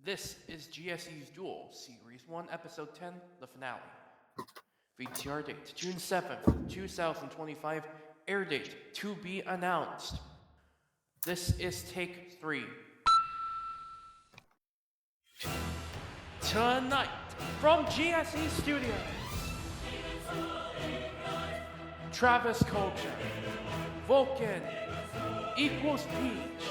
This is GSE's Duel, Series 1, Episode 10, the finale. VTR date, June 7th, 2025. Air date, to be announced. This is take 3. Tonight, from GSE Studios, Travis Culture, Vulcan, equals Peach,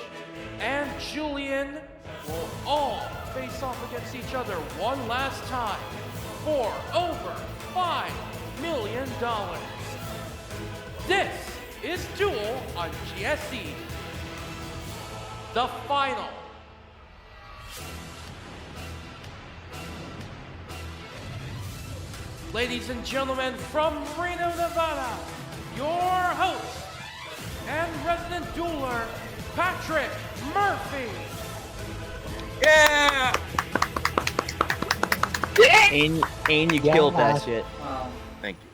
and Julian will all face off against each other one last time for over $5 million. This is Duel on GSE. The final. Ladies and gentlemen, from Reno, Nevada, your host and resident dueler, Patrick Murphy. Yeah! And you killed that shit. Thank you.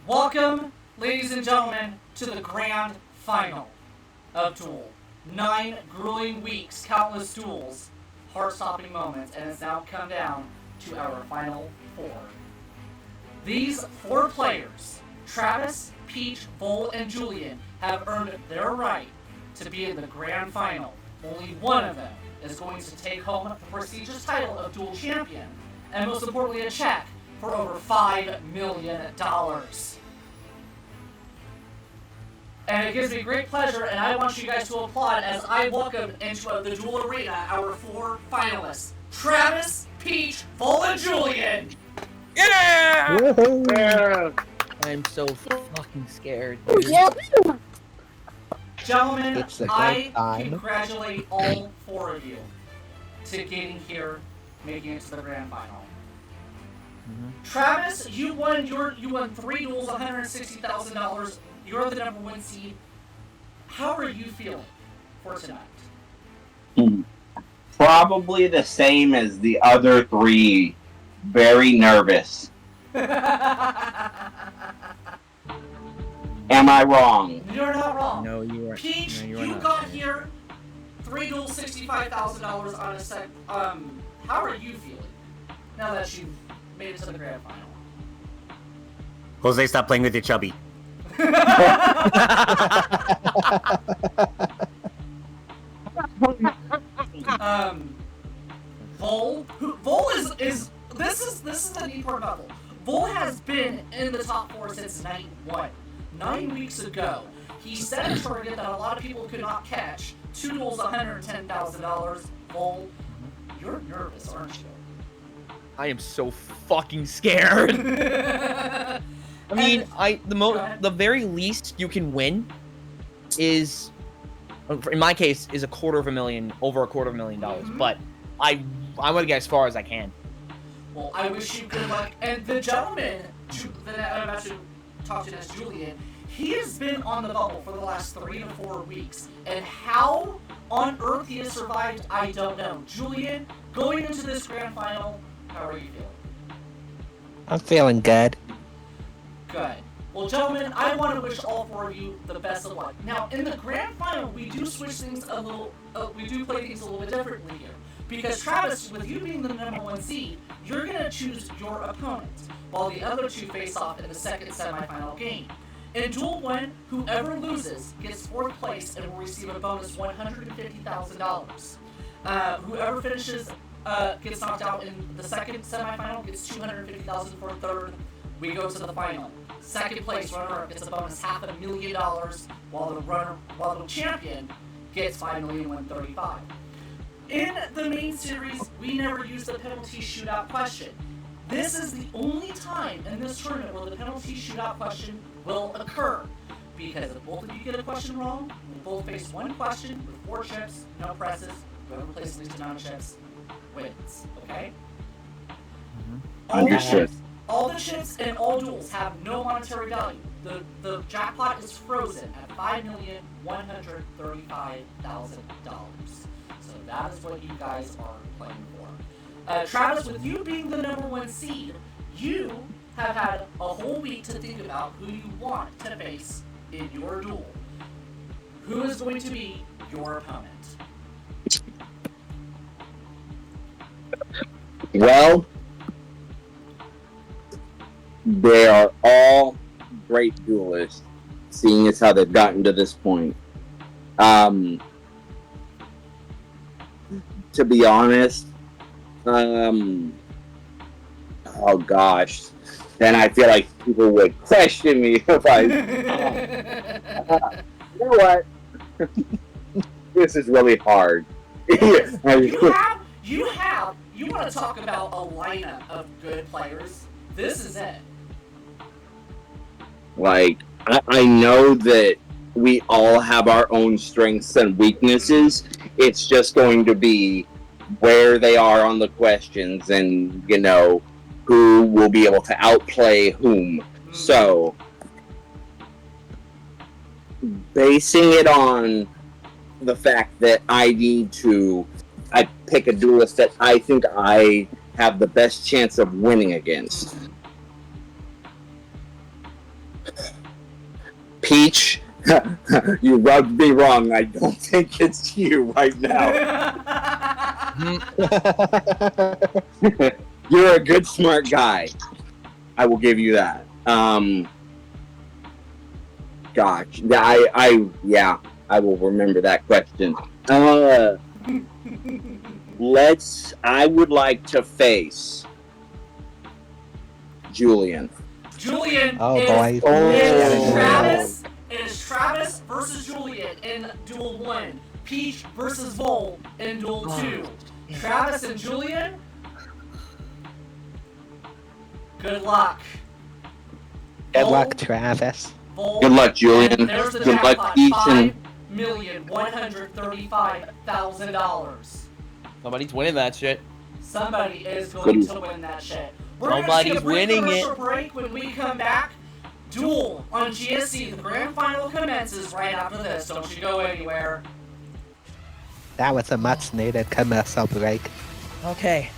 Welcome, ladies and gentlemen, to the grand final of Duel. 9 grueling weeks, countless duels, heart-stopping moments, and it's now come down to our final 4. These 4 players, Travis, Peach, Vul, and Julian, have earned their right to be in the grand final. Only one of them is going to take home the prestigious title of Duel Champion, and most importantly, a check for over $5 million. And it gives me great pleasure, and I want you guys to applaud as I welcome into the Duel Arena our 4 finalists, Travis, Peach, Vul, and Julian. Yeah! Yeah. I'm so fucking scared. Gentlemen, It's a I great time. congratulate all 4 of you to getting here, making it to the grand final. Travis, you won 3 duels, $160,000. You're the number 1 seed. How are you feeling for tonight? Probably the same as the other 3. Very nervous. Am I wrong? You're not wrong. No, you are. Peach, no, you are you not. got here 3 duels, $65,000 on a set. How are you feeling now that you've made it to the grand final? Jose, stop playing with your chubby. Vul is this is the neat part about Vul. Vul has been in the top 4 since night 1. 9 weeks ago, he set a target that a lot of people could not catch. 2 duels, $110,000. Vul, you're nervous, aren't you? I am so fucking scared. I mean, the very least you can win is, in my case, is over $250,000. But I want to get as far as I can. Well, I wish you good luck. And the gentleman that I'm about to talk to, as Julian, he has been on the bubble for the last 3 to 4 weeks. And how on earth he has survived, I don't know. Julian, going into this grand final, how are you feeling? I'm feeling good. Good. Well, gentlemen, I want to wish all 4 of you the best of luck. Now, in the grand final, we do switch things a little. We do play things a little bit differently here. Because Travis, with you being the number 1 seed, you're gonna choose your opponent, while the other 2 face off in the second semifinal game. In Duel 1, whoever loses gets 4th place and will receive a bonus $150,000. Whoever finishes gets knocked out in the second semifinal gets $250,000 for 3rd. We go to the final. Second place runner-up gets a bonus $500,000, while the champion gets $5,135,000. In the main series, we never use the penalty shootout question. This is the only time in this tournament where the penalty shootout question will occur. Because if both of you get a question wrong, we'll both face 1 question with 4 chips, no presses. Whoever places least amount of chips wins. Okay? Understood. All the chips and all duels have no monetary value. The jackpot is frozen at $5,135,000. So that is what you guys are playing for. Travis, with you being the number 1 seed, you have had a whole week to think about who you want to face in your duel. Who is going to be your opponent? Well, they are all great duelists, seeing as how they've gotten to this point. To be honest, oh gosh, then I feel like people would question me if I. You know what? This is really hard. You want to talk about a lineup of good players? This is it. Like, I know that we all have our own strengths and weaknesses. It's just going to be where they are on the questions and, who will be able to outplay whom. So, basing it on the fact that I pick a duelist that I think I have the best chance of winning against. Peach, you rubbed me wrong. I don't think it's you right now. You're a good, smart guy. I will give you that. Gosh, I will remember that question. I would like to face Julian. Julian Oh, is, boy. is Oh. Travis. It is Travis versus Julian in Duel 1. Peach versus Vul in Duel 2. Travis and Julian. Good luck. Good luck, Travis. Vul, Good luck, Julian. and there's the Good luck, jackpot. Peach. And $5,135,000. Somebody's winning that shit. Somebody is going to win that shit. We're going to take Nobody's a brief winning commercial it. break. When we come back, Duel on GSC. The grand final commences right after this. Don't you go anywhere. That was a much needed commercial break. Okay.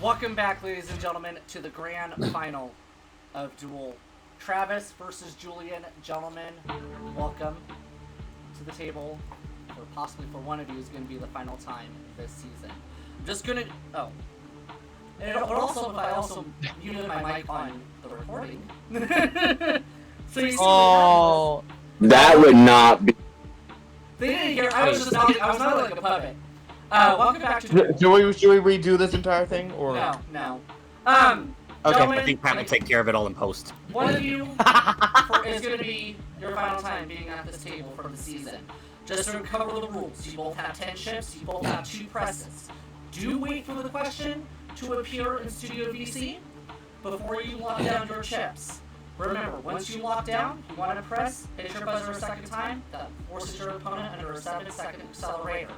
Welcome back, ladies and gentlemen, to the grand final of Duel. Travis versus Julian. Gentlemen, welcome to the table. for possibly for one of you is going to be the final time this season. I'm just going to... Oh. And it would also, if I also muted my mic on the recording. So you see Oh. That would not be. They didn't hear. I was just not. I was not like a puppet. Welcome back to. Should we redo this entire thing or? No. Okay, Gentlemen, I think Pat will take care of it all in post. one of you is going to be your final time being at this table for the season. Just to cover the rules, you both have 10 chips. You both have 2 presses. Do wait for the question to appear in Studio VC before you lock down your chips. Remember, once you lock down, you want to press, hit your buzzer a second time, that forces your opponent under a 7-second accelerator.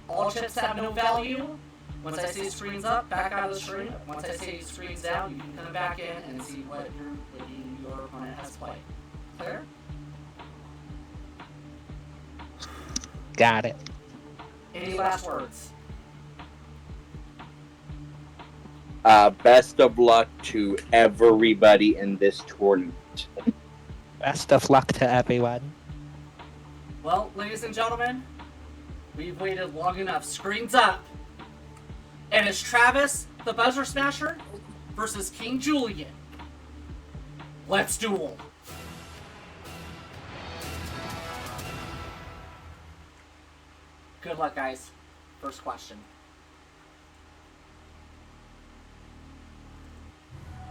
All chips have no value. Once I say screen's up, back out of the screen. Once I say screen's down, you can come back in and see what your opponent has played. Clear? Got it. Any last words? Best of luck to everybody in this tournament. Best of luck to everyone. Well, ladies and gentlemen, we've waited long enough. Screen's up. And it's Travis, the Buzzer Smasher, versus King Julian. Let's duel. Good luck, guys. First question.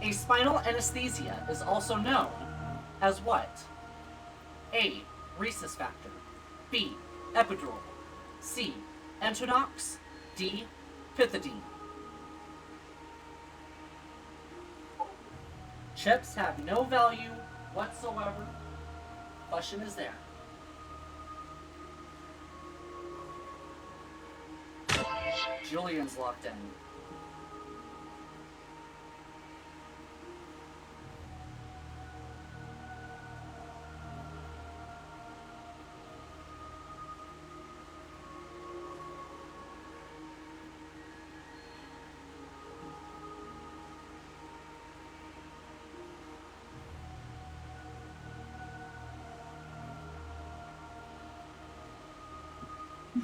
A spinal anesthesia is also known as what? A. Rhesus factor. B. Epidural. C. Entonox. D. Pithidine. Chips have no value whatsoever. Question is there. Julian's locked in.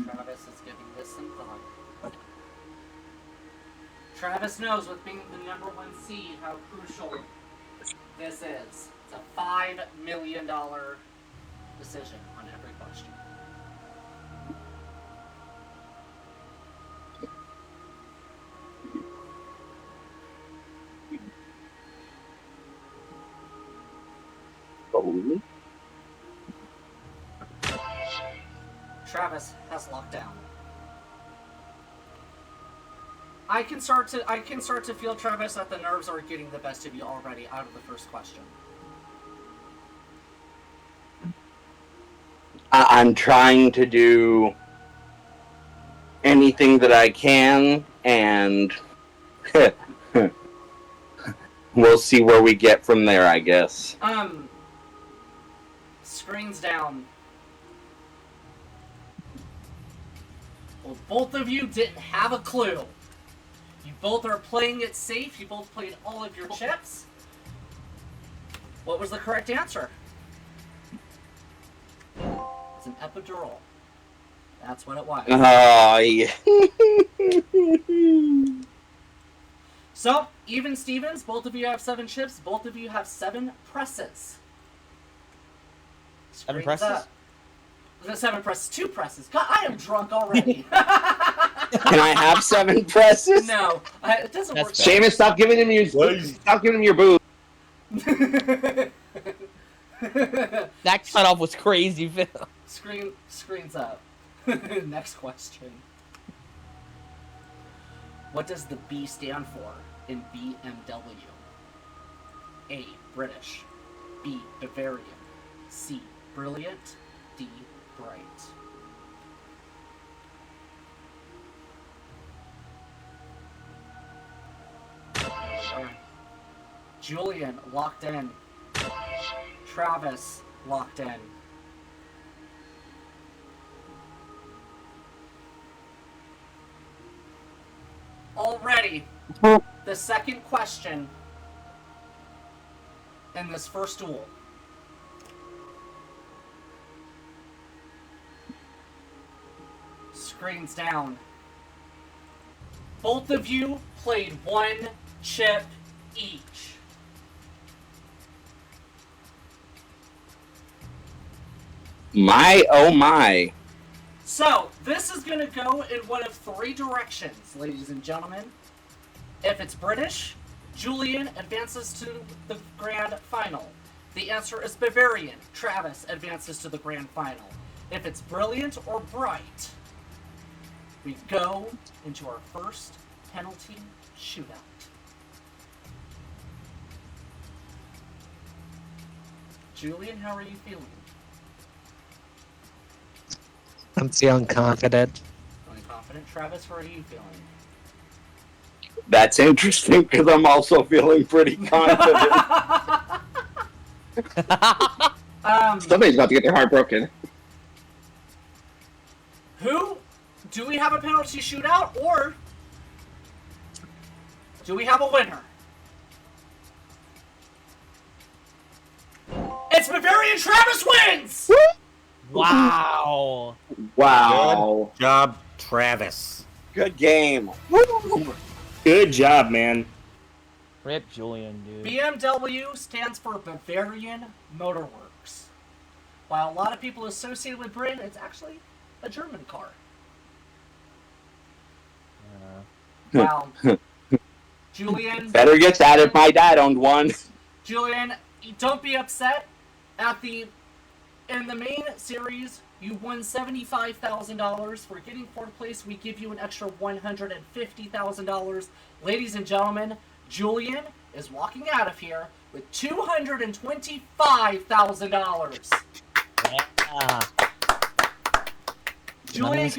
Travis is giving this some thought. Travis knows with being the number 1 seed how crucial this is. It's a $5 million decision on every question. Oh. Travis has locked down. I can start to feel, Travis, that the nerves are getting the best of you already out of the first question. I'm trying to do anything that I can, and we'll see where we get from there, I guess. Screens down. Well, both of you didn't have a clue. You both are playing it safe. You both played all of your chips. What was the correct answer? It's an epidural. That's what it was. Oh, yeah. So, even Stevens, both of you have 7 chips. Both of you have 7 presses. 7 presses? Up. 7 presses. 2 presses. God, I am drunk already. Can I have 7 presses? No, it doesn't work. Seamus, stop giving him your booze. That cutoff was crazy, Phil. Screens up. Next question. What does the B stand for in BMW? A. British. B. Bavarian. C. Brilliant. D. Bright. Julian locked in. Travis locked in. Already, the second question in this first duel. screens down. Both of you played 1 chip each. My, oh my. So, this is going to go in one of 3 directions, ladies and gentlemen. If it's British, Julian advances to the grand final. The answer is Bavarian. Travis advances to the grand final. If it's brilliant or bright, we go into our first penalty shootout. Julian, how are you feeling? I'm feeling confident. Feeling confident. Travis, how are you feeling? That's interesting because I'm also feeling pretty confident. Somebody's about to get their heart broken. Do we have a penalty shootout, or do we have a winner? It's Bavarian. Travis wins! Wow. Wow. Good job, Travis. Good game. Good job, man. Rip Julian, dude. BMW stands for Bavarian Motorworks. While a lot of people associate it with Britain, it's actually a German car. Wow. Julian. Better get that if my dad owned one. Julian, don't be upset. In the main series, you won $75,000. For getting 4th place, we give you an extra $150,000. Ladies and gentlemen, Julian is walking out of here with $225,000. Yeah. Julian,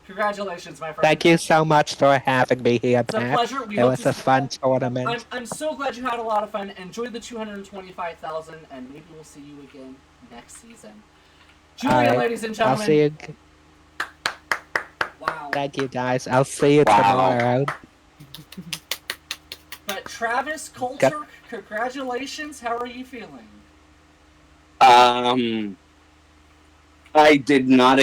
congratulations, my friend. Thank you so much for having me here, It's a Pat. pleasure. It was a fun tournament. I'm so glad you had a lot of fun. Enjoy the $225,000, and maybe we'll see you again next season. Julian, ladies and I'll gentlemen. see you. Wow. Thank you, guys. I'll see you tomorrow. But Travis Coulter, congratulations. How are you feeling? I did not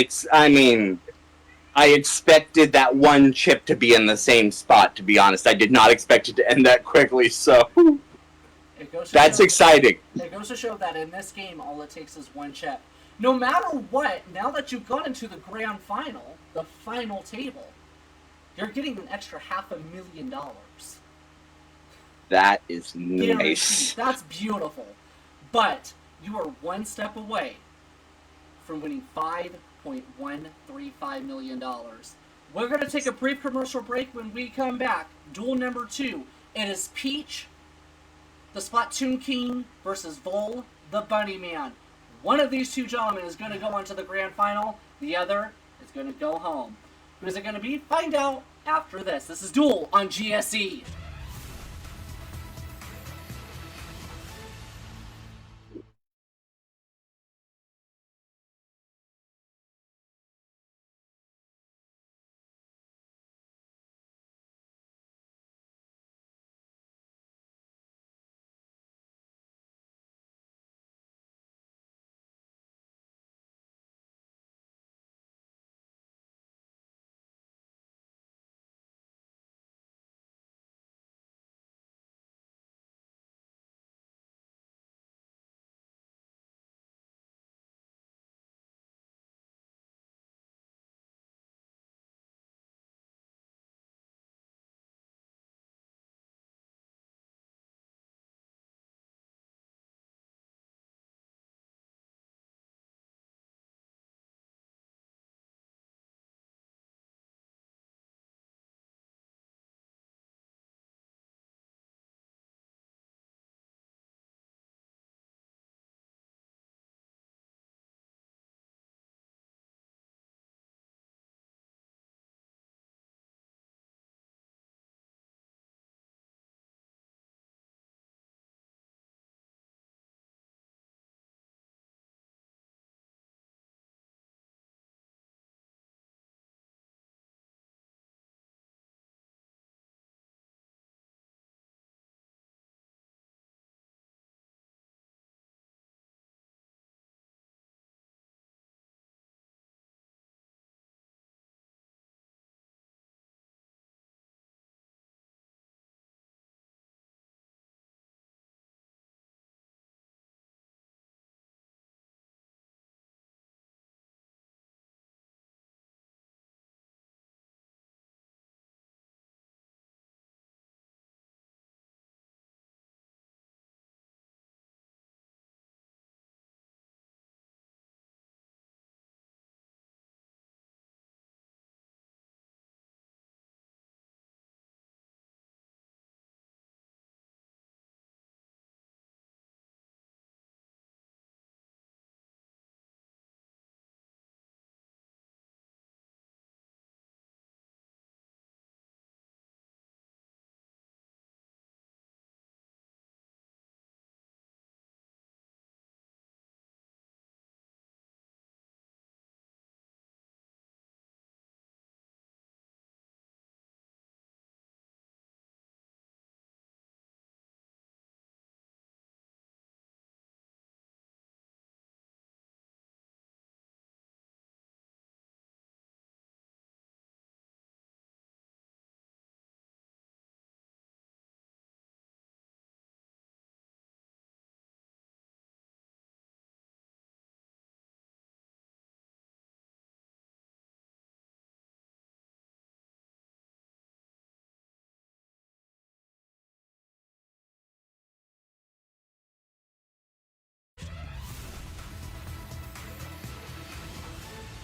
I expected that one chip to be in the same spot, to be honest. I did not expect it to end that quickly, so that's exciting. It goes to show that in this game, all it takes is 1 chip. No matter what, now that you've gone into the grand final, the final table, you're getting an extra $500,000. That is nice. That's beautiful. But you are 1 step away from winning $5.135 million. We're going to take a brief commercial break. When we come back, duel number 2. It is Peach, the Splatoon King, versus Vul, the Bunny Man. One of these 2 gentlemen is going to go on to the grand final. The other is going to go home. Who is it going to be? Find out after this. This is Duel on GSE.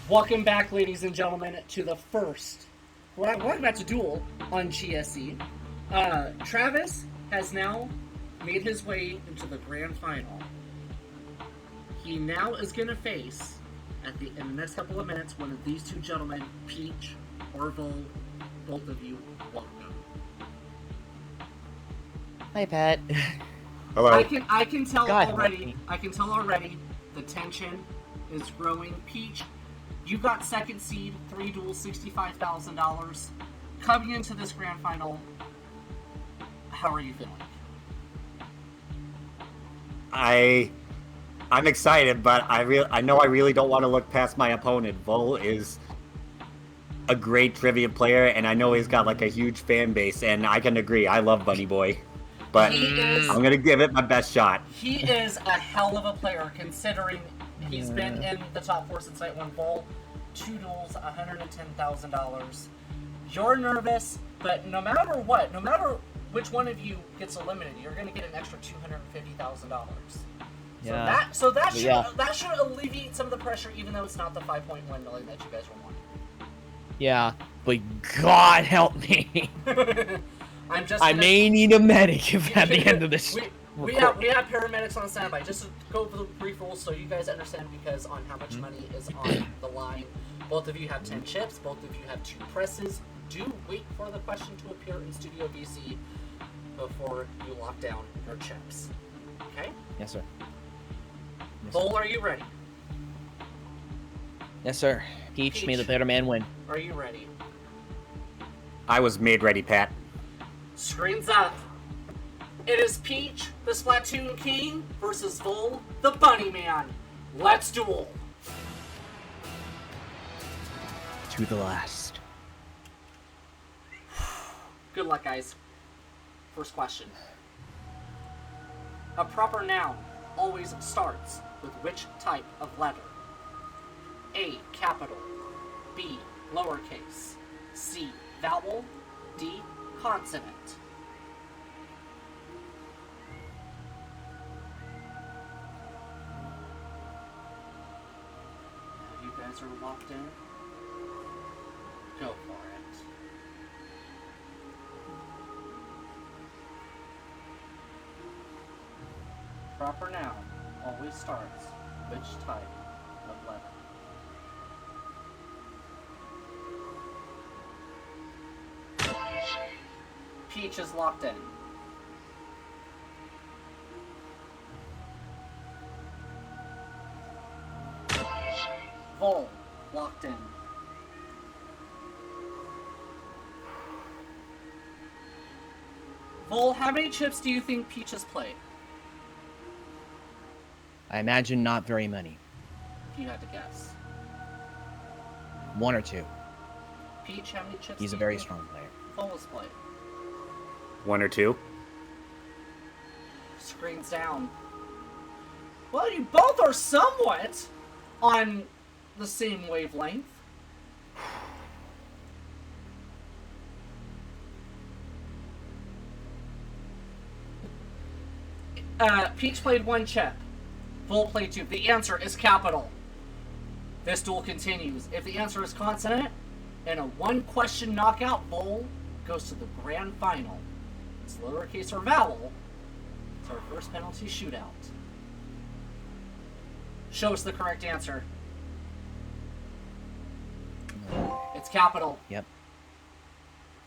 Welcome back, ladies and gentlemen, to the first. Welcome back to Duel on GSE. Travis has now made his way into the grand final. He now is going to face, in the next couple of minutes, one of these two gentlemen, Peach or Vul. Both of you, welcome. Hi, Pat. Hello. I can tell God, already. Lucky. I can tell already. The tension is growing. Peach, you got second seed, 3 duels, $65,000. Coming into this grand final, how are you feeling? I'm excited, but I know I really don't want to look past my opponent. Vul is a great trivia player, and I know he's got like a huge fan base, and I can agree. I love Bunny Boy, but I'm gonna give it my best shot. He is a hell of a player, considering he's been in the top 4 since night 1. Vul, 2 duels, $110,000. You're nervous, but no matter what, no matter which one of you gets eliminated, you're gonna get an extra $250,000. Yeah. So that should alleviate some of the pressure, even though it's not the $5.1 million that you guys were wanting. Yeah, but God help me. I may need a medic if at the end of this. We have paramedics on standby. Just to go over the brief rules so you guys understand, because on how much money is on the line. Both of you have 10 chips. Both of you have 2 presses. Do wait for the question to appear in Studio VC before you lock down your chips. Okay? Yes, sir. Vul, are you ready? Yes, sir. Peach, may the better man win. Are you ready? I was made ready, Pat. Screens up. It is Peach, the Splatoon King, versus Vul, the Bunny Man. Let's duel. To the last. Good luck, guys. First question. A proper noun always starts with which type of letter? A, capital. B, lowercase. C, vowel. D, consonant. You guys are locked in? Go for it. Proper noun always starts with which type of letter? Peach is locked in. Vul, locked in. Vul, how many chips do you think Peach has played? I imagine not very many. If you had to guess. 1 or 2. Peach, how many chips He's do a you very think strong player. Vul has played? 1 or 2. Screens down. Well, you both are somewhat on the same wavelength. Peach played 1 chip. Vul played 2. The answer is capital. This duel continues. If the answer is consonant, in a 1-question knockout, Vul goes to the grand final. It's lowercase or vowel. It's our first penalty shootout. Show us the correct answer. It's capital. Yep.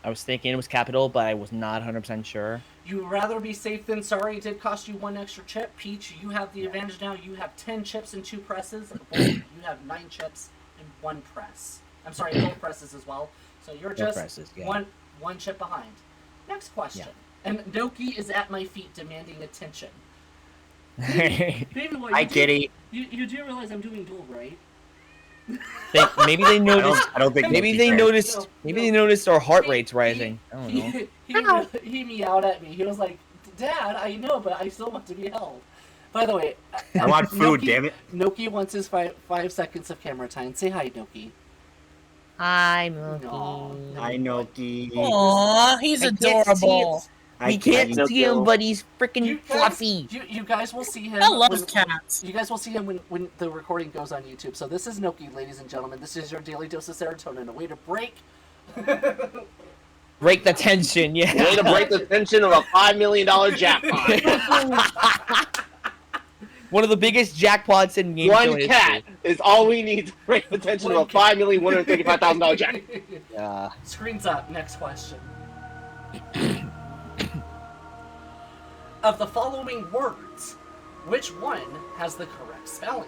I was thinking it was capital, but I was not 100% sure. You would rather be safe than sorry. It did cost you 1 extra chip. Peach, you have the advantage now. You have 10 chips and 2 presses. You have 9 chips and 1 press. I'm sorry, both presses as well. So you're just presses, yeah. one chip behind. Next question. Yeah. And Doki is at my feet demanding attention. Baby boy, Hi, kitty. You do realize I'm doing duel, right? Maybe they noticed. I don't think. Maybe they noticed. Maybe they noticed our heart rates rising. I don't know. He meowed at me. He was like, "Dad, I know, but I still want to be held." By the way, I want food. Damn it. Noki wants his 5 seconds of camera time. Say hi, Noki. Hi, Mookie. Aw, Hi, Noki. Aw, he's adorable. We can't can't. see him, but he's You freaking guys, fluffy. you guys will see him. I love when- cats. You guys will see him when the recording goes on YouTube. So this is Noki, ladies and gentlemen. This is your daily dose of serotonin. A way to break. Break the tension, yeah. Way to break the tension of a $5 million jackpot. One of the biggest jackpots in game show One history. cat is all we need to break the tension of a $5,135,000 jackpot. Yeah. Screens up. Next question. Of the following words, which one has the correct spelling?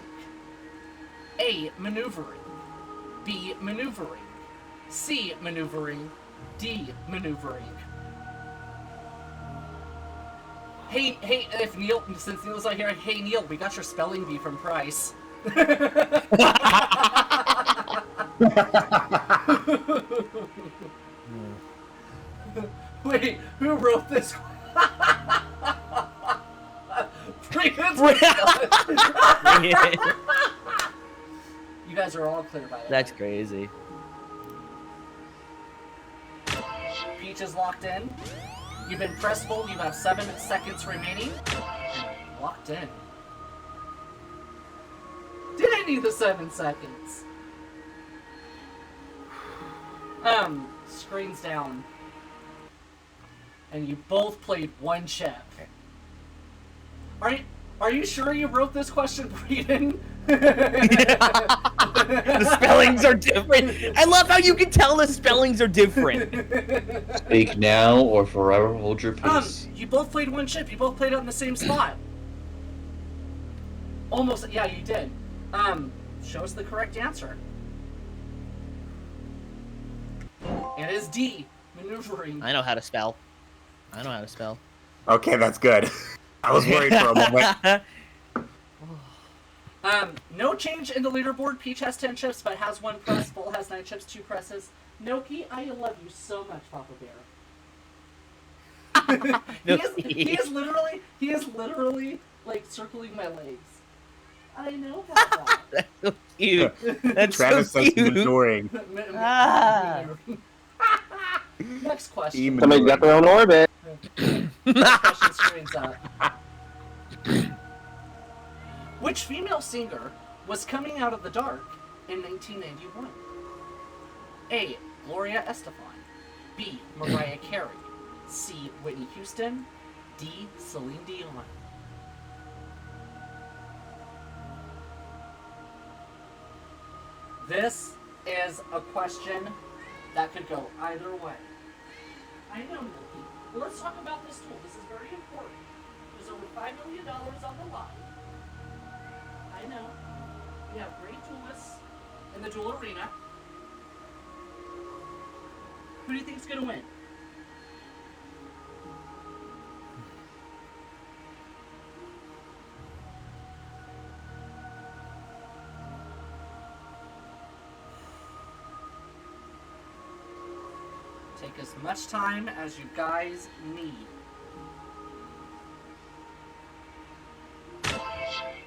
A. Maneuvering. B. Maneuvering. C. Maneuvering. D. Maneuvering. Hey, if Neil, since Neil's not here, hey Neil, we got your spelling bee from Price. Wait, who wrote this? You guys are all clear about it. That's crazy. Peach is locked in. You've been press hold. You have 7 seconds remaining. Locked in. Did I need the 7 seconds? Screens down. And you both played one chip. Are you sure you wrote this question, Breeden? The spellings are different. I love how you can tell the spellings are different. Speak now or forever hold your peace. You both played one chip. You both played it on the same spot. Almost, yeah, you did. Show us the correct answer. It is D, maneuvering. I know how to spell. I know how to spell. Okay, that's good. I was worried for a moment. No change in the leaderboard. Peach has 10 chips, but has 1 press. Vul has 9 chips, 2 presses. Noki, I love you so much, Papa Bear. he is literally like circling my legs. I know, Papa. That's so cute. That's Travis so says cute. maneuvering. Next question. Somebody's got their own orbit. Question screens up. Which female singer was coming out of the dark in 1991? A. Gloria Estefan. B. Mariah Carey. C. Whitney Houston. D. Celine Dion. This is a question that could go either way. I know, Milky. Well, let's talk about this tool. This is very important. There's over $5 million on the line. I know. We have great duelists in the duel arena. Who do you think is going to win? Take as much time as you guys need.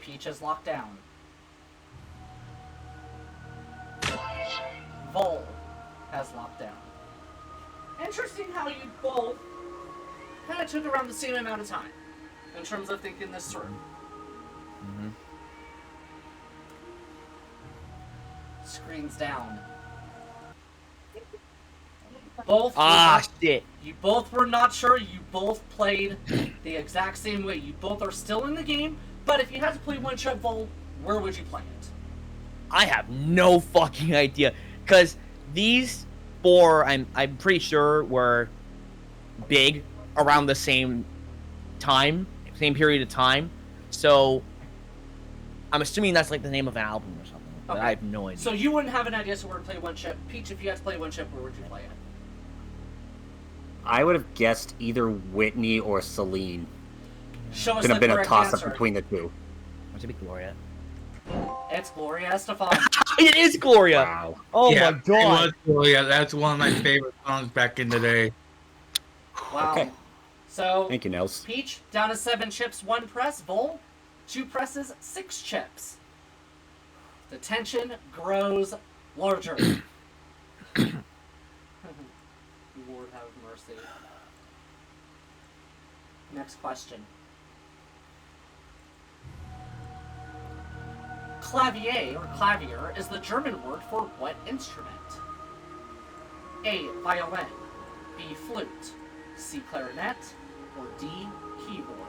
Peach is locked down. Vul has locked down. Interesting how you both kind of took around the same amount of time in terms of thinking this through. Mm-hmm. Screens down. Both. Shit. You both were not sure. You both played the exact same way. You both are still in the game, but if you had to play one chip Vul, where would you play it? I have no fucking idea. Because these 4, I'm pretty sure, were big around the same time, same period of time. So I'm assuming that's like the name of an album or something. But Okay. I have no idea. So you wouldn't have an idea, so we're going to play one chip. Peach, if you had to play one chip, where would you play it? I would have guessed either Whitney or Celine. Show us Could the have been a correct toss-up answer. between the two. What's it be, Gloria? It's Gloria Estefan. It is Gloria! Wow. Oh yeah, my god! It was, yeah, that's one of my favorite songs back in the day. Wow. Okay. So, Thank you, Nels. Peach, down to 7 chips, 1 press. Vul, 2 presses, 6 chips. The tension grows larger. Lord have mercy. Next question. Clavier, or clavier, is the German word for what instrument? A. Violin. B. Flute. C. Clarinet. Or D. Keyboard.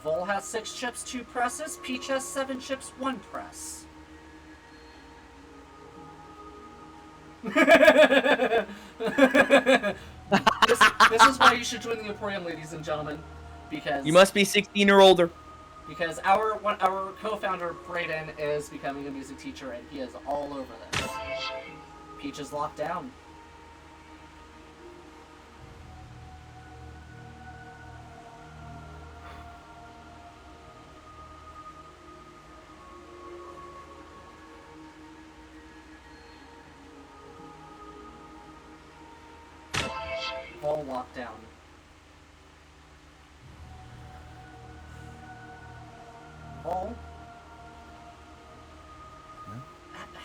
Vul has 6 chips, 2 presses. Peach has 7 chips, 1 press. This is why you should join the Emporium, ladies and gentlemen, because You must be 16 or older. Because our co-founder Brayden is becoming a music teacher, and he is all over this. Peach is locked down. All locked down. All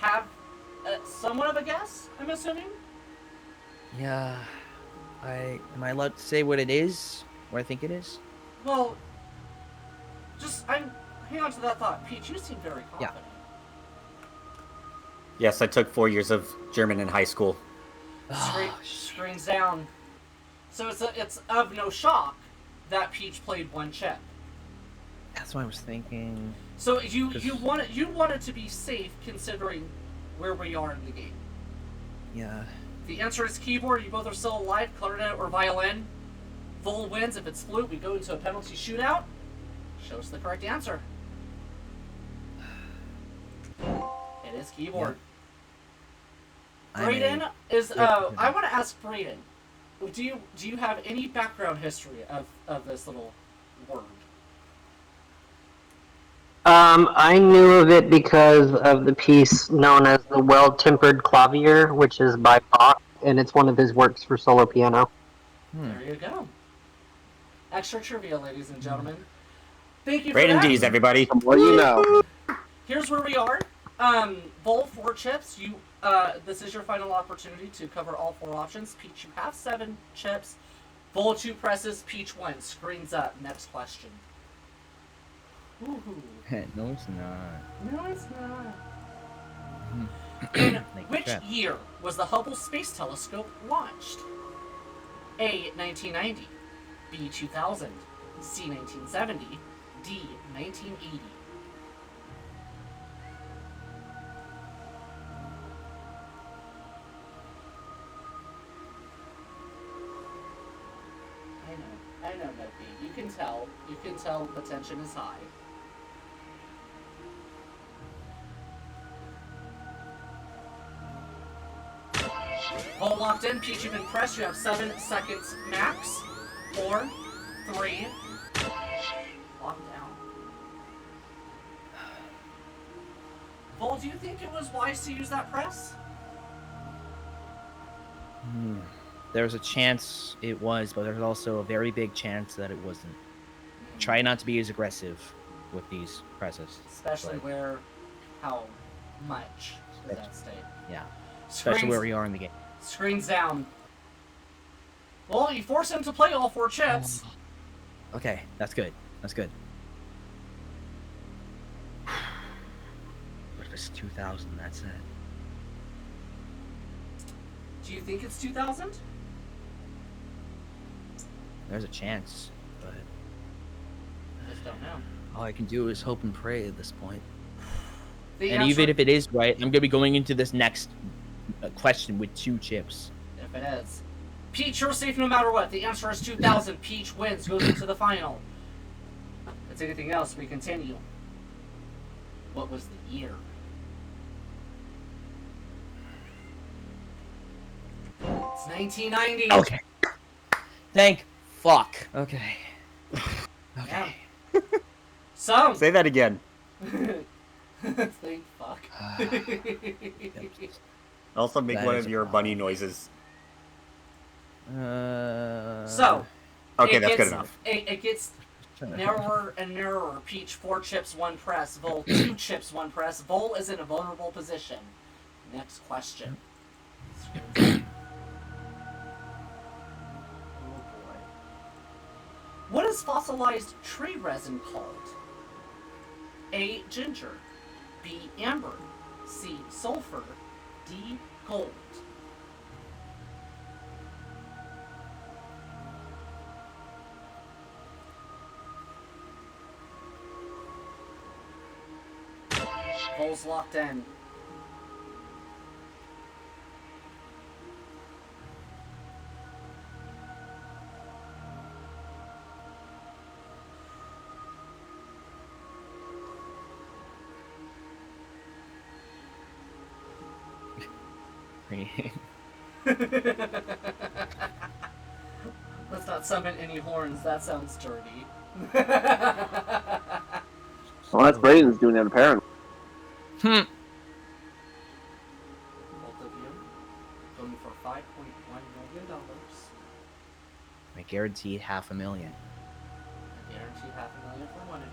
have somewhat of a guess, I'm assuming? Yeah. Am I allowed to say what it is? What I think it is? Well, hang on to that thought. Peach, you seem very confident. Yes, I took 4 years of German in high school. Screens down. So it's of no shock that Peach played 1 chip. That's what I was thinking. So you wanted to be safe considering where we are in the game. Yeah. The answer is keyboard. You both are still alive. Clarinet or violin. Vul wins. If it's flute, we go into a penalty shootout. Show us the correct answer. It is keyboard. Yeah. Brayden is. I want to ask Brayden. Do you have any background history of this little word? I knew of it because of the piece known as the Well-Tempered Clavier, which is by Bach, and it's one of his works for solo piano. There you go. Extra trivia, ladies and gentlemen. Thank you for Brayden that. D's, everybody. What do you know? Here's where we are. Vul 4 chips. This is your final opportunity to cover all 4 options. Peach, you have 7 chips. Vul 2 presses. Peach 1. Screens up. Next question. Woohoo. No, it's not. No, it's not. In which crap. year was the Hubble Space Telescope launched? A. 1990. B. 2000. C. 1970. D. 1980. I know, Nutby. You can tell the tension is high. All locked in. Peach, you've been pressed. You have 7 seconds max. 4, 3. Lock down. Vol, do you think it was wise to use that press? There's a chance it was, but there's also a very big chance that it wasn't. Try not to be as aggressive with these presses. Especially how much is at stake. Yeah. Especially where we are in the game. Screens down. Well, you force him to play all 4 chips. Okay, that's good. That's good. What if it's 2000? That's it. Do you think it's 2000? There's a chance, but I just don't know. all I can do is hope and pray at this point. The And answer, even if it is right, I'm going to be going into this next question with 2 chips. if it is. Peach, you're safe no matter what. The answer is 2000. Peach wins, goes into the final. If it's anything else, we continue. What was the year? It's 1990. Okay. Thank fuck. Okay. Okay. Yeah. So. Say that again. Thank fuck. Also make That one is of a your problem. bunny noises. So. Okay, it that's gets, good enough. It gets narrower and narrower. Peach 4 chips, 1 press. Vul 2 chips, 1 press. Vul is in a vulnerable position. Next question. Oh boy. What is fossilized tree resin called? A. Ginger. B. Amber. C. Sulfur. D. Gold. Vol's locked in. Let's not summon any horns, that sounds dirty. Well, that's Braden's doing it apparently. Both of you going for $5.1 million. I guaranteed $500,000. I guarantee $500,000 for one of you.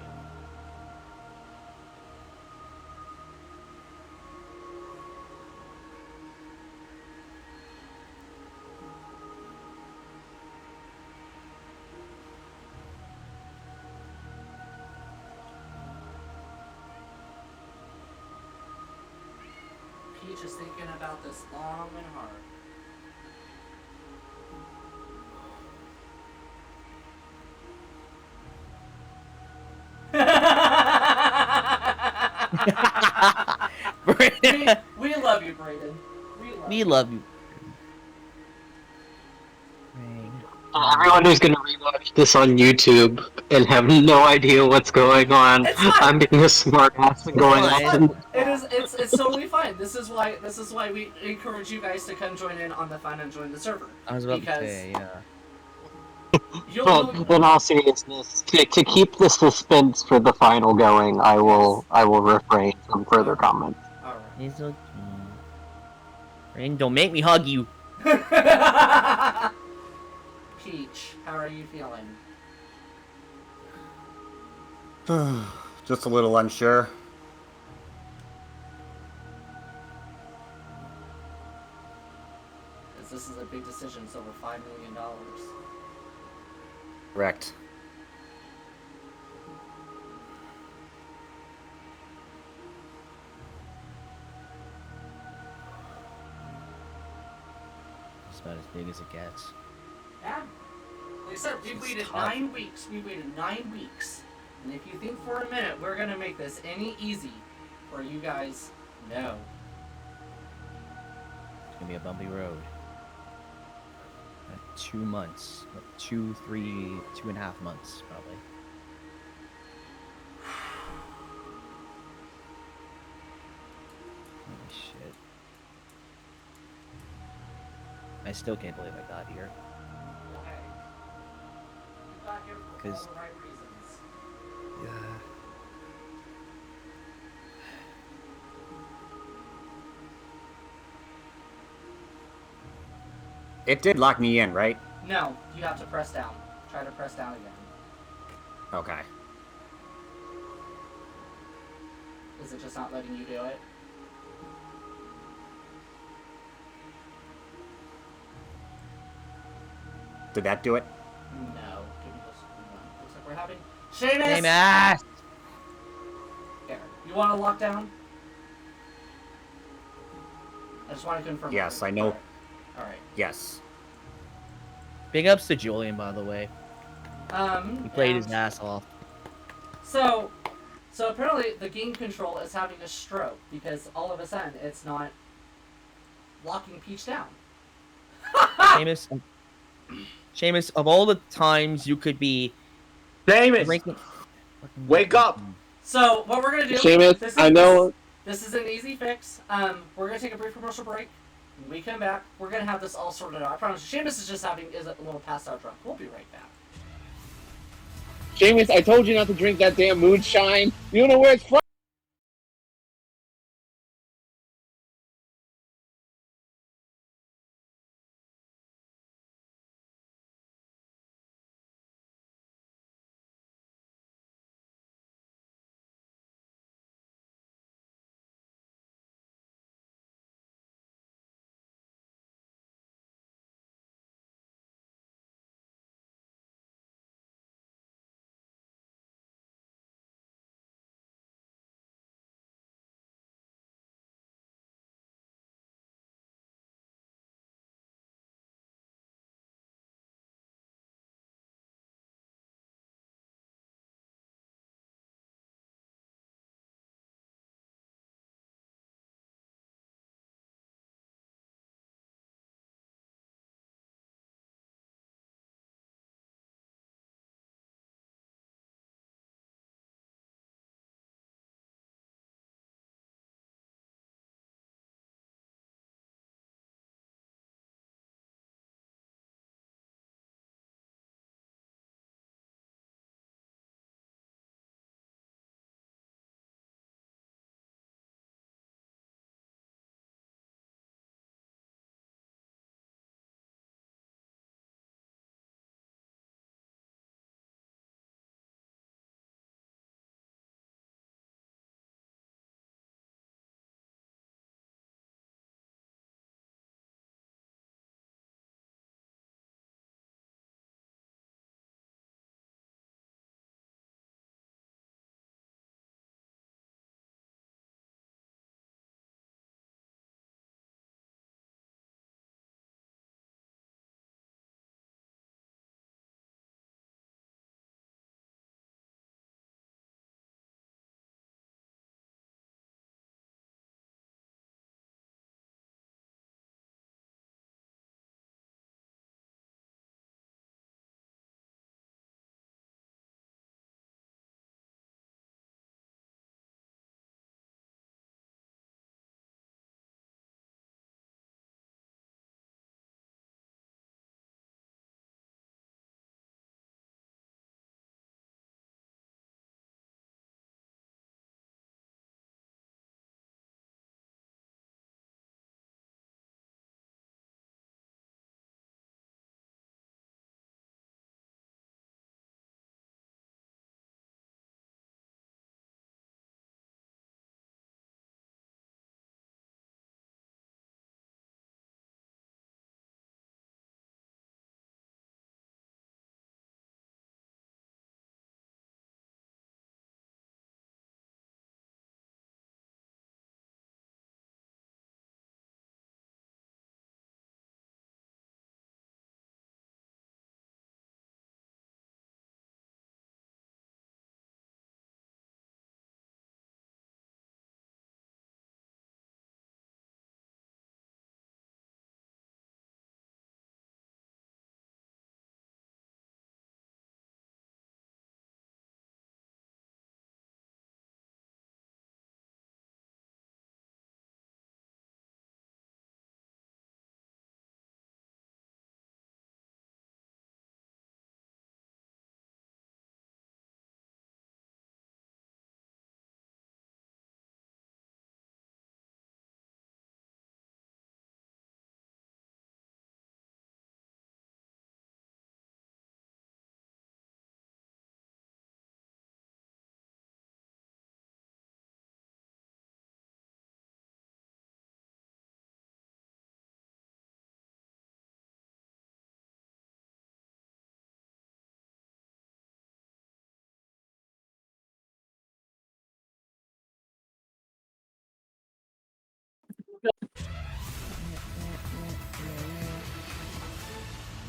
Peach is thinking about this long and hard. we love you, Brayden. We love you. Everyone who's gonna rewatch this on YouTube and have no idea what's going on, I'm being a smart ass and going on. It's totally fine. This is why we encourage you guys to come join in on the fun and join the server. I was about to say, yeah. But in all seriousness, to keep the suspense for the final going, I will refrain from further comments. Alright. It's okay. Rain, don't make me hug you. Peach, how are you feeling? Just a little unsure. Because this is a big decision, it's over $5 million. Correct. It's about as big as it gets. Yeah. Like I said, we waited 9 weeks. We waited 9 weeks. And if you think for a minute we're gonna make this any easy for you guys, no. It's gonna be a bumpy road. 2 months. 2, 3, 2.5 months, probably. Holy shit. I still can't believe I got here. Okay. You got here for all the right reasons. Yeah. It did lock me in, right? No, you have to press down. Try to press down again. Okay. Is it just not letting you do it? Did that do it? No. Give me just one. Looks like we're having Seamus! Seamus! Here. You want to lock down? I just want to confirm. Yes, I know. Alright. Yes. Big ups to Julian, by the way. He played his ass off. So apparently the game control is having a stroke because all of a sudden it's not locking Peach down. Seamus, of all the times you could be... Seamus! Wake up! So what we're gonna do? Seamus, I know. This is an easy fix. We're gonna take a brief commercial break. When we come back, we're gonna have this all sorted out. I promise. Seamus is just a little passed out drunk. We'll be right back. Seamus, I told you not to drink that damn moonshine. You don't know where it's from.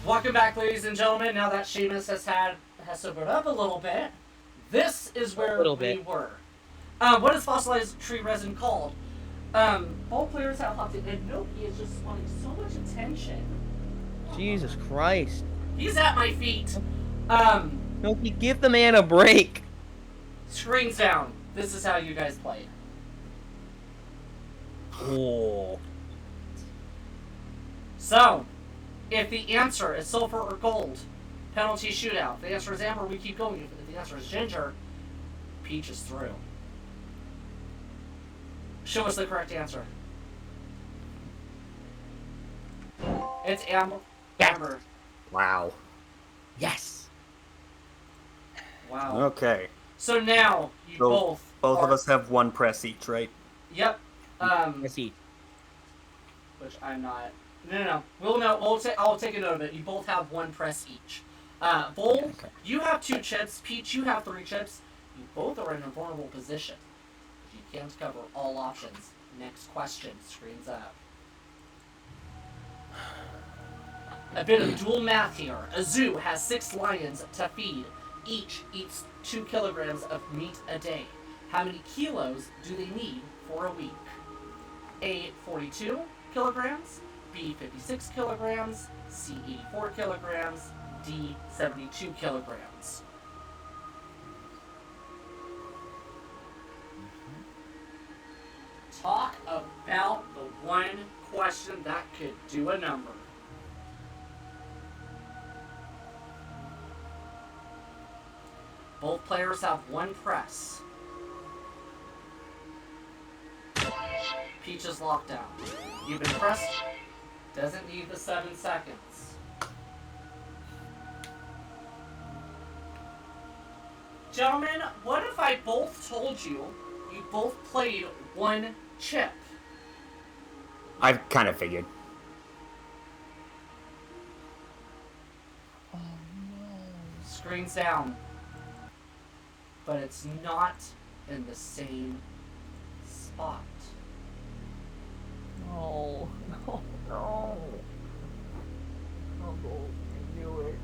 Welcome back, ladies and gentlemen. Now that Seamus has sobered up a little bit, this is where we were. What is fossilized tree resin called? All players have opted, and Noki is just wanting so much attention. Jesus Christ. He's at my feet. Noki, give the man a break. Screens down. This is how you guys play. Oh. So, if the answer is silver or gold, penalty shootout. If the answer is amber, we keep going. If the answer is ginger, Peach is through. Show us the correct answer. It's amber. Amber. Wow. Yes. Wow. Okay. So now you both of us have one press each, right? Yep. Press each. Which I'm not. No. I'll take a note of it. You both have one press each. Vul, you have 2 chips. Peach, you have 3 chips. You both are in a vulnerable position. You can't cover all options. Next question. Screens up. A bit of dual math here. A zoo has 6 lions to feed. Each eats 2 kilograms of meat a day. How many kilos do they need for a week? A, 42 kilograms. B, 56 kilograms. C, 84 kilograms. D, 72 kilograms. Talk about the one question that could do a number. Both players have 1 press. Peach is locked down. You've been pressed. Doesn't need the 7 seconds. Gentlemen, what if I both told you both played 1 chip? I kind of figured. Oh no. Screens down. But it's not in the same spot. No. No. No. I knew it.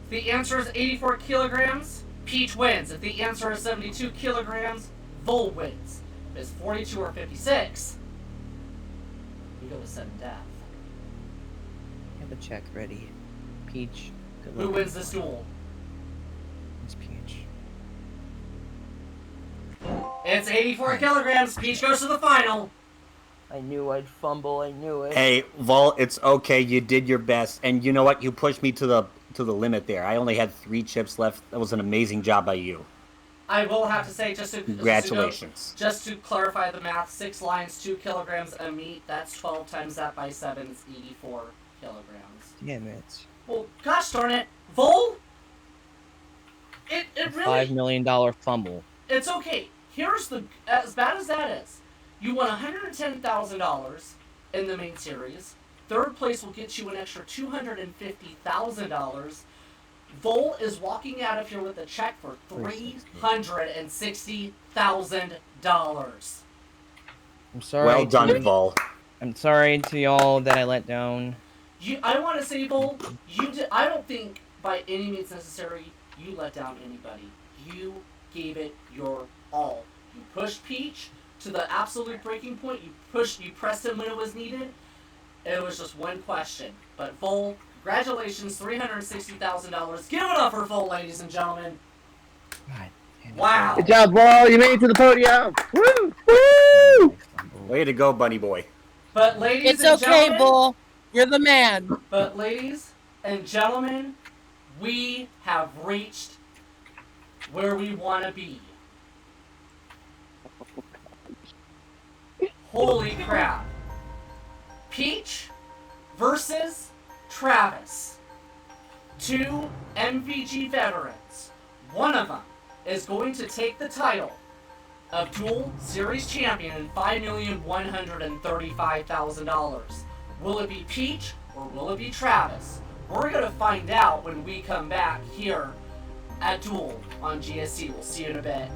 If the answer is 84 kilograms, Peach wins. If the answer is 72 kilograms, Vul wins. If it's 42 or 56, you go to sudden death. Have a check ready. Peach. Good Who luck. wins this duel? It's Peach. It's 84 kilograms. Peach goes to the final. I knew I'd fumble. I knew it. Hey, Vul, it's okay. You did your best, and you know what? You pushed me to the limit there. I only had 3 chips left. That was an amazing job by you. I will have to say, Congratulations. Just to clarify the math, 6 lions, 2 kilograms of meat. That's 12 times that by 7 is 84 kilograms. Damn it. Well, gosh darn it, Vul. It really. $5 million fumble. It's okay. Here's the, as bad as that is, you won $110,000 in the main series. 3rd place will get you an extra $250,000. Vul is walking out of here with a check for $360,000. I'm sorry. Well done, Vul. I'm sorry to y'all that I let down. I want to say, Vul, I don't think by any means necessary you let down anybody. You gave it your all. You pushed Peach to the absolute breaking point. You pressed him when it was needed. It was just 1 question. But Vul, congratulations, $360,000. Give it up for Vul, ladies and gentlemen. God, wow. Good job, Vul. You made it to the podium. Woo! Woo! Way to go, bunny boy. But ladies It's and okay, gentlemen, Vul. You're the man. But ladies and gentlemen, we have reached where we want to be. Holy crap. Peach versus Travis. 2 MVG veterans. One of them is going to take the title of Duel Series Champion and $5,135,000. Will it be Peach or will it be Travis? We're going to find out when we come back here at Duel on GSC. We'll see you in a bit.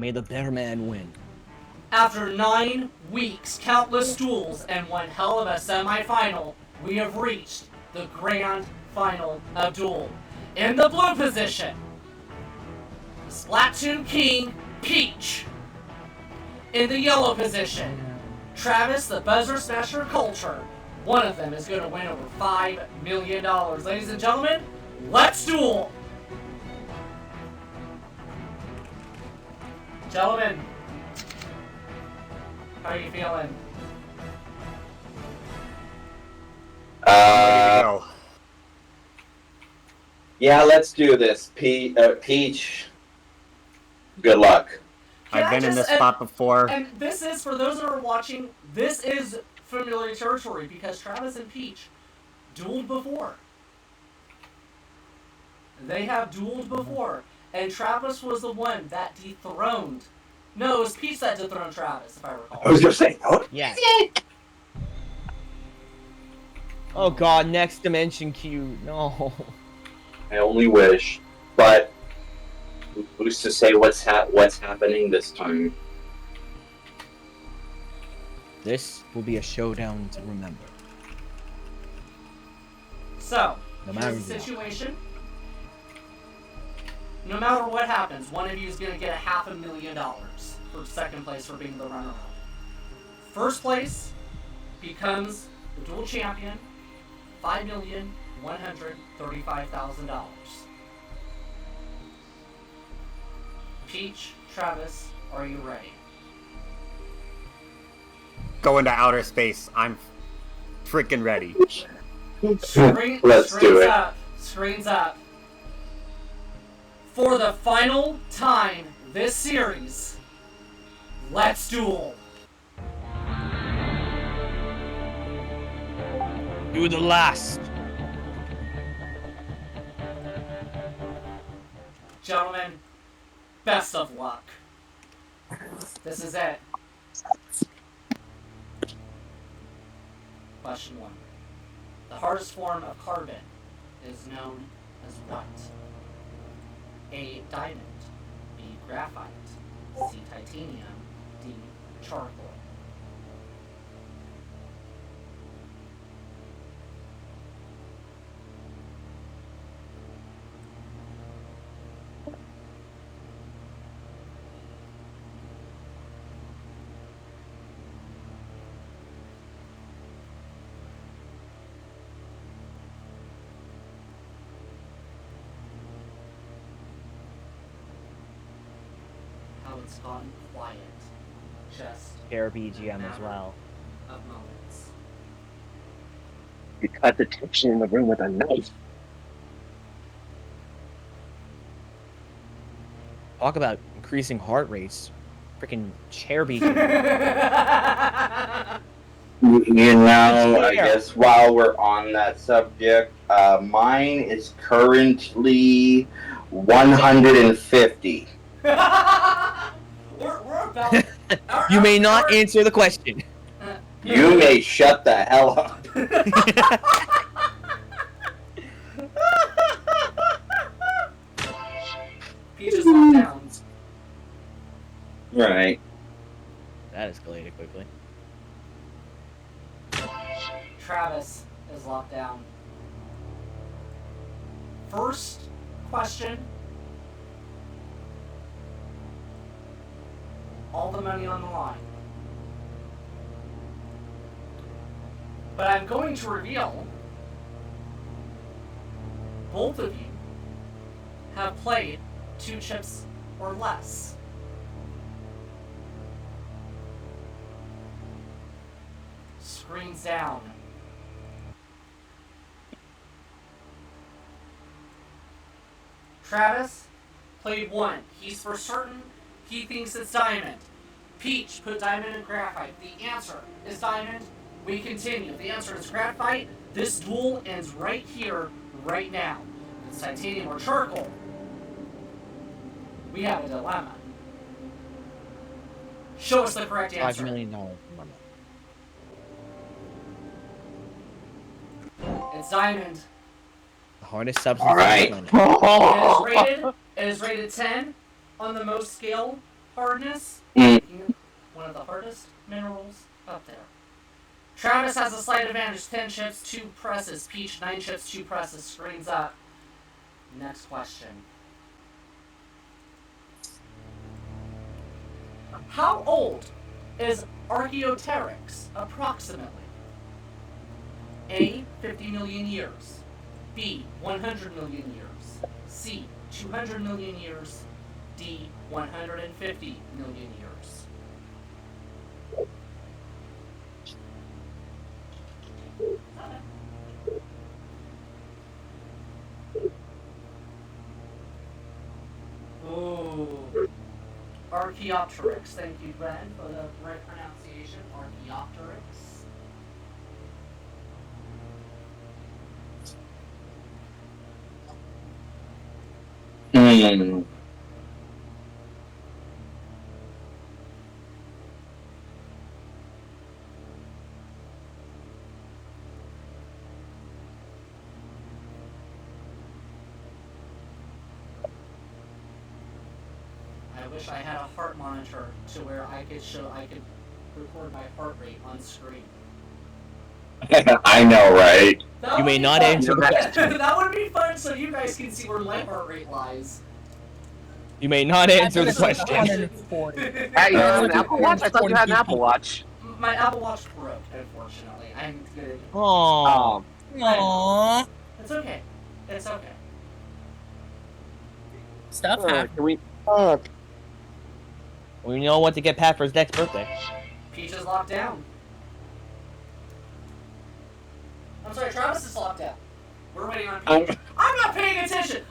May the better man win. After 9 weeks, countless duels, and one hell of a semifinal, we have reached the grand final of Duel. In the blue position, Splatoon King, Peach. In the yellow position, Travis, the Buzzer Smasher Culture. One of them is going to win over $5 million. Ladies and gentlemen, let's duel! Gentlemen, how are you feeling? Go. Yeah, let's do this. Peach, good luck. I've been in this spot before. And this is, for those that are watching, this is familiar territory because Travis and Peach dueled before. They have dueled before. And Travis was the one that dethroned. No, it was Peach that dethroned Travis, if I recall. I was gonna say, no. Yeah. Oh god, next dimension Q. No. I only wish, but who's to say what's happening this time? This will be a showdown to remember. So, No matter here's the what. situation. No matter what happens, one of you is going to get $500,000 for second place for being the runner-up. First place becomes the dual champion, $5,135,000. Peach, Travis, are you ready? Go into outer space. I'm freaking ready. Let's Screens do it. up. Screens up. For the final time this series, let's duel. Do the last. Gentlemen, best of luck. This is it. Question 1. The hardest form of carbon is known as what? A. Diamond. B. Graphite. C. Titanium. D. Charcoal. How it's gone quiet. Just Air BGM as well. of moments. You cut the tension in the room with a knife. Talk about increasing heart rates. Freaking chair BGM. You know, I Yeah. guess while we're on that subject, mine is currently 150. We're about. You may not answer the question. You may shut the hell up. Peach is locked down. Right. That escalated quickly. Travis is locked down. First question. All the money on the line. But I'm going to reveal both of you have played 2 chips or less. Screens down. Travis played 1. He's for certain. He thinks it's diamond. Peach put diamond and graphite. The answer is diamond. We continue. The answer is graphite. This duel ends right here, right now. It's titanium or charcoal. We have a dilemma. Show us the correct answer. $5 million. It's diamond. The hardest substance All right. on the planet. It is rated 10 on the most scale hardness, Mm. one of the hardest minerals up there. Travis has a slight advantage, 10 chips, 2 presses. Peach, 9 chips, 2 presses. Screens up. Next question. How old is Archaeopteryx, approximately? A, 50 million years. B, 100 million years. C, 200 million years. D, 150 million years. Ooh. Archaeopteryx. Thank you, Glenn, for the right pronunciation. Archaeopteryx. Hmm. I wish I had a heart monitor to where I could record my heart rate on screen. I know, right? That You would may be not fun. answer the question. That would be fun so you guys can see where my heart rate lies. You may not answer the That's question. 140. Hey, you have an Apple Watch? I thought you had an Apple Watch. My Apple Watch broke, unfortunately. I'm good. Aww. Aww. It's okay. It's okay. Stuff happens. Can we? We know what to get Pat for his next birthday. Peach is locked down. I'm sorry, Travis is locked down. We're waiting on Peach. I'm not paying attention.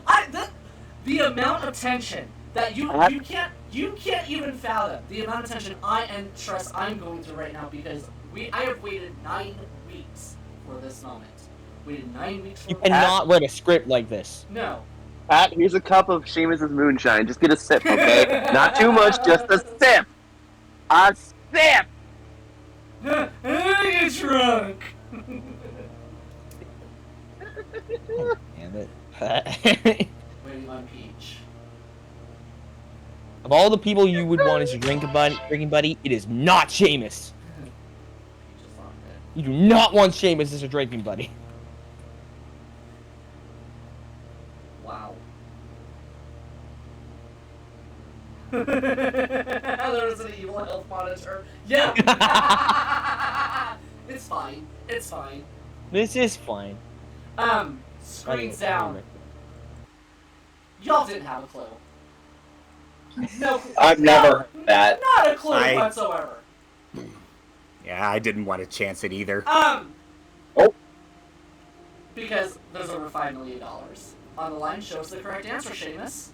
The amount of tension that you can't even fathom the amount of tension and stress I'm going through right now because I have waited 9 weeks for this moment. Waited 9 weeks for You cannot write a script like this. No. Pat, here's a cup of Seamus' moonshine. Just get a sip, okay? Not too much, just a sip. A sip. You're drunk. Damn it. Waiting on Peach. Of all the people you would want as your drinking buddy, it is not Seamus. Peach is locked You do not want Seamus as a drinking buddy. in. Wow. There's an evil health monitor. Yeah. It's fine. It's fine. This is fine. Screens down. Y'all didn't have a clue. No. I've never heard that. Not a clue whatsoever. Yeah, I didn't want to chance it either. Oh. Because there's over $5 million on the line. Show us the correct answer, Seamus.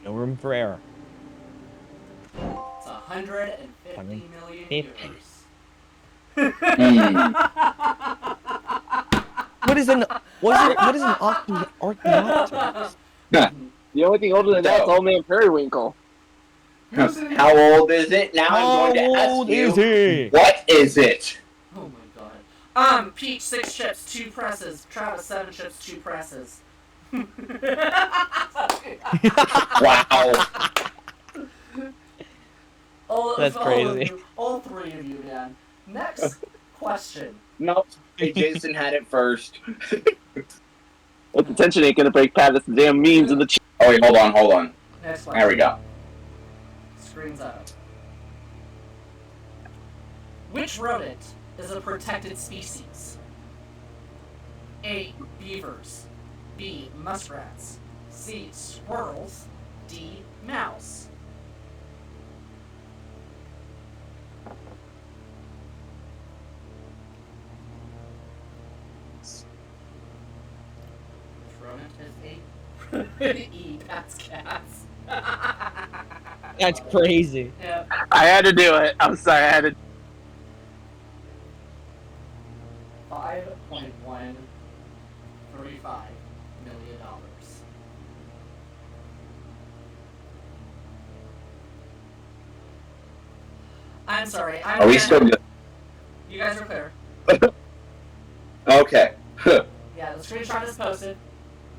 No room for error. It's 150 million years. What is an Archaeopteryx? The only thing older than that's Old Man Periwinkle. How old is it? Now I'm going to ask you. What is it? Oh my god. Peach 6 chips, 2 presses. Travis 7 chips, 2 presses. Wow. That's crazy. All 3 of you, man. Next question. Nope. Hey, Jason had it first. Well, the tension ain't gonna break Pat. That's the damn memes of the. Oh wait, hold on. Next question. There we go. Screens up. Which rodent is a protected species? A. Beavers. B. Muskrats. C. Squirrels. D. Mouse. Which rodent is a... E. That's cats. That's crazy. Yeah. I had to do it. I'm sorry. I had to. $5.135 million. I'm sorry. Are we still good? You guys are clear. Okay. Yeah, the screenshot is posted.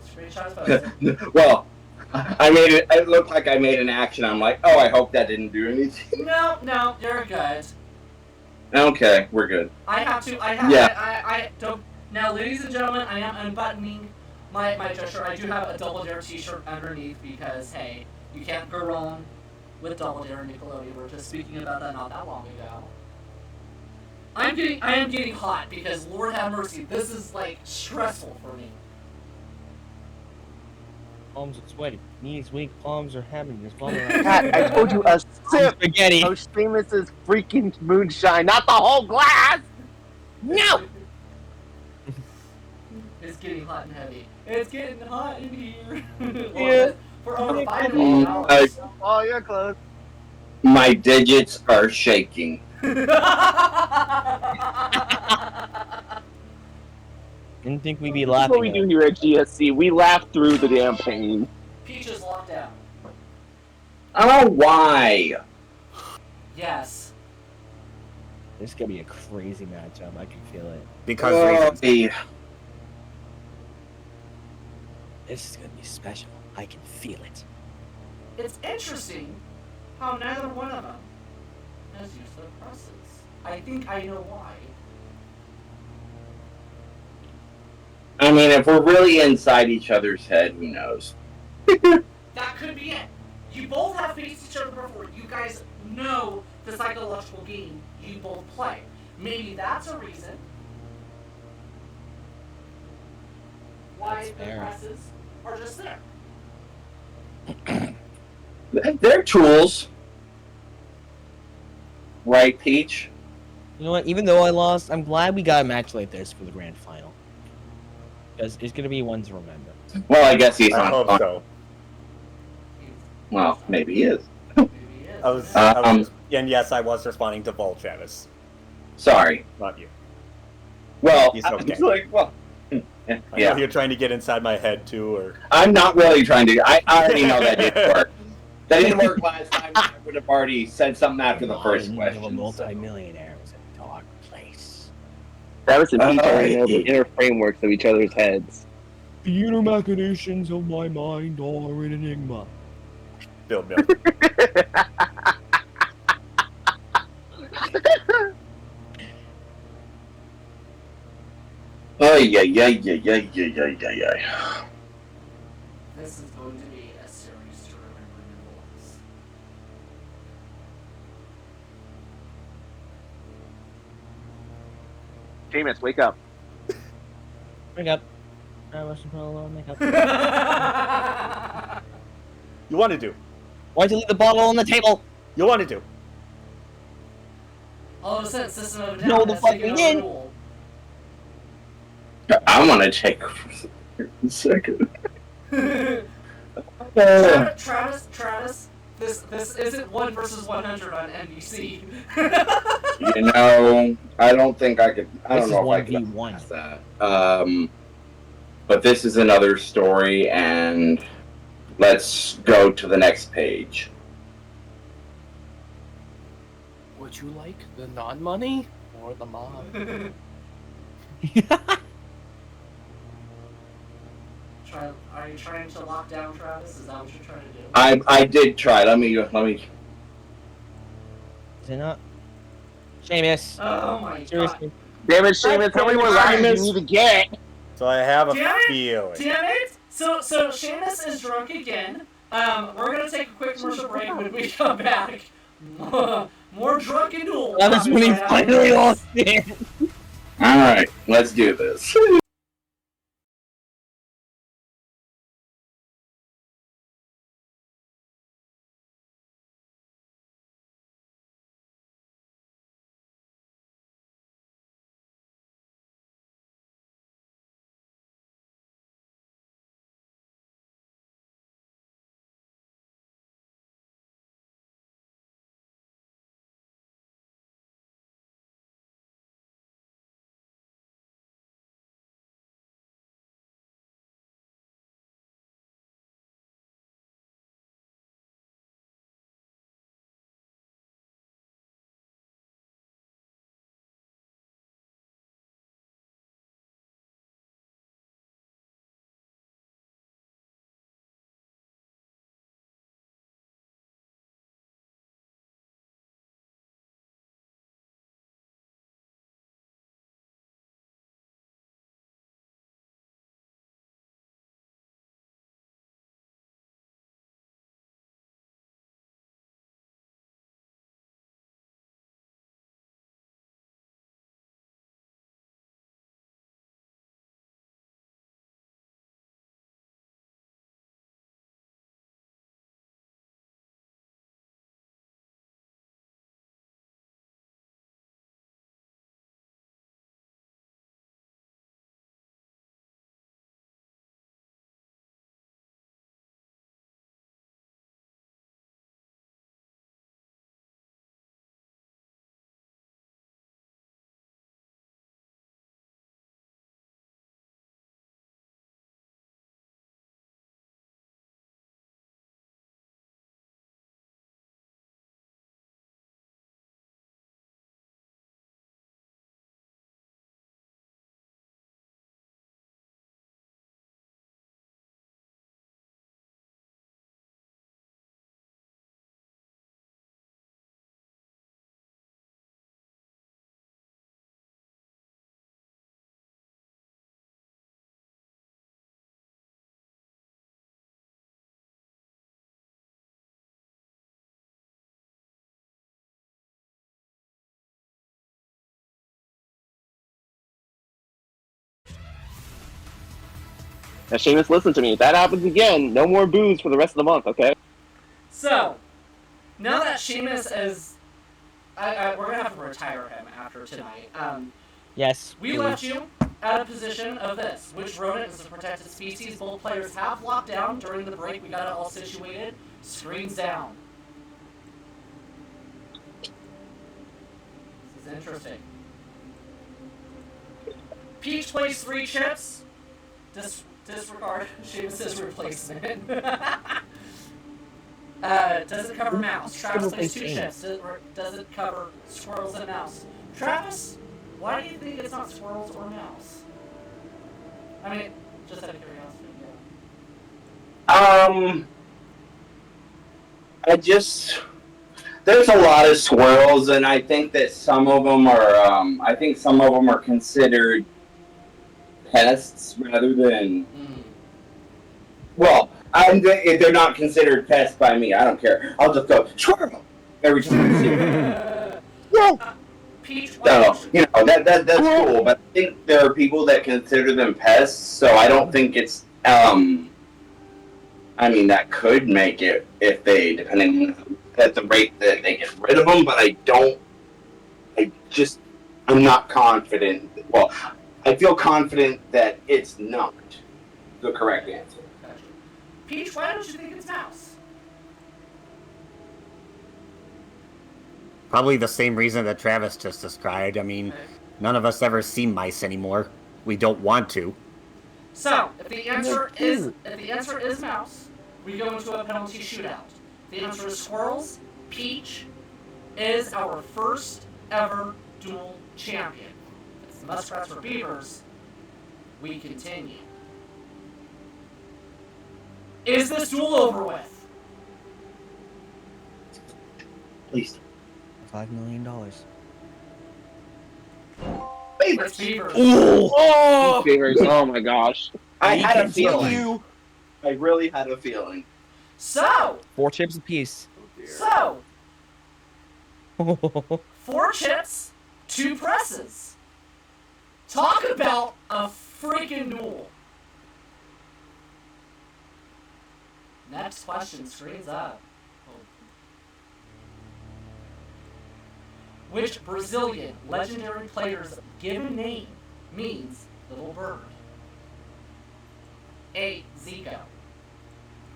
The screenshot is posted. Well, I made it. It looked like I made an action. I'm like, oh, I hope that didn't do anything. No, you're good. Okay, we're good. Yeah. I don't. Now, ladies and gentlemen, I am unbuttoning my gesture. I do have a Double Dare t-shirt underneath because, hey, you can't go wrong with Double Dare Nickelodeon. We were just speaking about that not that long ago. I am getting hot because, Lord have mercy, this is, like, stressful for me. Palms are sweaty. Knees weak. Palms are having this. Pat, I told you a sip Spaghetti. of Seamus's freaking moonshine, not the whole glass! No! It's getting hot and heavy. It's getting hot in here. Yeah. For over 5 million Uh, hours. Oh, you're close. My digits are shaking. Didn't think we'd be That's laughing. what we do here at GSC. We laugh through the damn pain. Peach is locked down. Oh, why? Yes. This is gonna be a crazy matchup. I can feel it. Because reasons. This is gonna be special. I can feel it. It's interesting how neither one of them has used their presses. I think I know why. I mean, if we're really inside each other's head, who knows? That could be it. You both have faced each other before. You guys know the psychological game you both play. Maybe that's a reason why the presses are just there. They're tools. Right, Peach? You know what? Even though I lost, I'm glad we got a match like this for the grand final. Because it's gonna be one to remember. Well, I guess he's I on. hope so. Well, maybe he is. And yes, I was responding to Vul, Travis. Sorry. Not you. Well, He's I okay. was like, well, I know yeah. you're trying to get inside my head too, or I'm not really trying to. I already know that didn't work. That didn't work last time. I would have already said something after the first Of a question. multi-millionaire was a dark place. Travis and Peach already know the inner frameworks of each other's heads. The inner machinations of my mind are an enigma. Bill. Ay. This is going to be a series to remember nonetheless. Seamus, wake up. Wake up. I wasn't alone. Wake up. You wanted to. Why'd you leave the bottle on the table? You wanted to. All of a sudden, System of a Down No, the has fuck taken we over didn't. Duel. I want to take a second. Travis, this isn't 1 versus 100 on NBC. You know, I don't think I could. I This don't know is if I could 1v1. pass that. But this is another story, and let's go to the next page. Would you like the non-money or the mob? Are you trying to lock down Travis? Is that what you're trying to do? I did try. Let me. Is it not? Seamus. Oh my Seriously. Damn it, Seamus, how many more lives do you need to get? So I have a Damn it! feeling. Damn it! So Seamus is drunk again. We're gonna take a quick commercial break. When we come back, more drunken duel. That was when he finally lost it. All right, let's do this. Now, Seamus, listen to me. If that happens again, no more booze for the rest of the month, okay? So, now that Seamus is... we're going to have to retire him after tonight. Yes. We left you at a position of this. Which rodent is a protected species? Both players have locked down during the break. We got it all situated. Screens down. This is interesting. Peach plays 3 chips. Disregard Seamus' replacement. Doesn't cover mouse. Travis plays 2 chips. Doesn't cover squirrels and mouse. Travis, why do you think it's not squirrels or mouse? I mean, just out of curiosity. There's a lot of squirrels, and I think that some of them are considered pests rather than. Well, if they're not considered pests by me, I don't care. I'll just go squirrel every time I see them. Whoa. So, that's cool, but I think there are people that consider them pests, so I don't think it's, that could make it if they, depending on at the rate that they get rid of them, but I'm not confident. Well, I feel confident that it's not the correct answer. Peach, why don't you think it's mouse? Probably the same reason that Travis just described. I mean, none of us ever see mice anymore. We don't want to. So, if the answer is mouse, we go into a penalty shootout. If the answer is squirrels, Peach is our first ever duel champion. If it's muskrats or beavers, we continue. Is this duel over with? Please. $5 million. Beavers. Beavers. Oh! Beavers. Oh my gosh. I had a feeling. I really had a feeling. So. 4 chips apiece. So. 4 chips, 2 presses. Talk about a freaking duel. Next question, screens up. Which Brazilian legendary player's given name means little bird? A. Zico.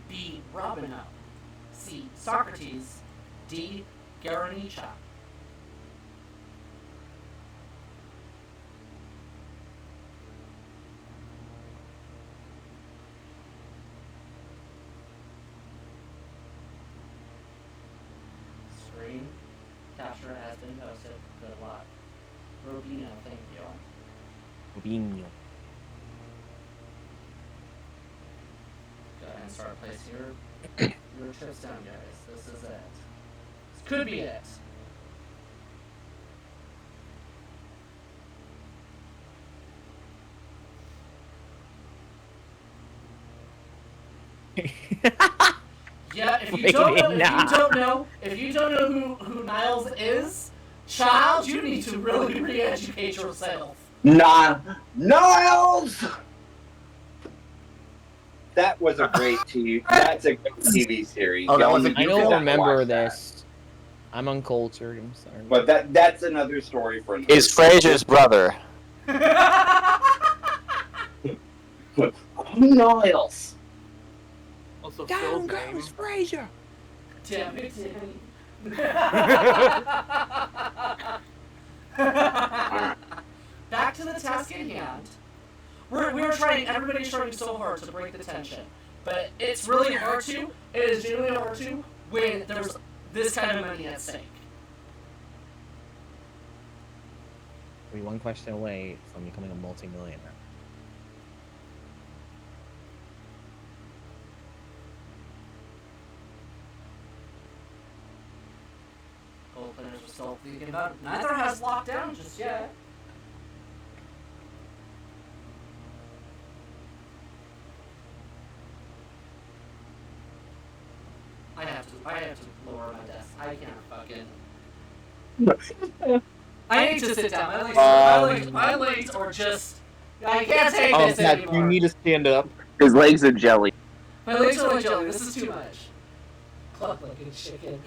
B. Robinho. C. Socrates. D. Garrincha. Screen capture has been posted. Good luck. Rubino, thank you. Rubino. Go ahead and start placing your chips down, guys. This is it. This could be it. Yeah, if you don't know who Niles is, child, you need to really re-educate yourself. Niles! That was a great TV. That's a good TV series. I don't remember this. I'm uncultured. I'm sorry. But that's another story for another. Is Frasier's brother. Niles. Also, Down goes Frasier. Damn it, Danny. Back to the task at hand. We're trying. Everybody's trying so hard to break the tension, but it's really hard to. It is genuinely hard to when there's this kind of money at stake. We're one question away from becoming a multi-millionaire. Gold players are still thinking about it. Neither has locked down just yet. I have to lower my desk. I can't fucking. I need to sit down. My legs are just. I can't take this anymore. You need to stand up. His legs are jelly. My legs are like jelly. This is too much. Cluck like a chicken.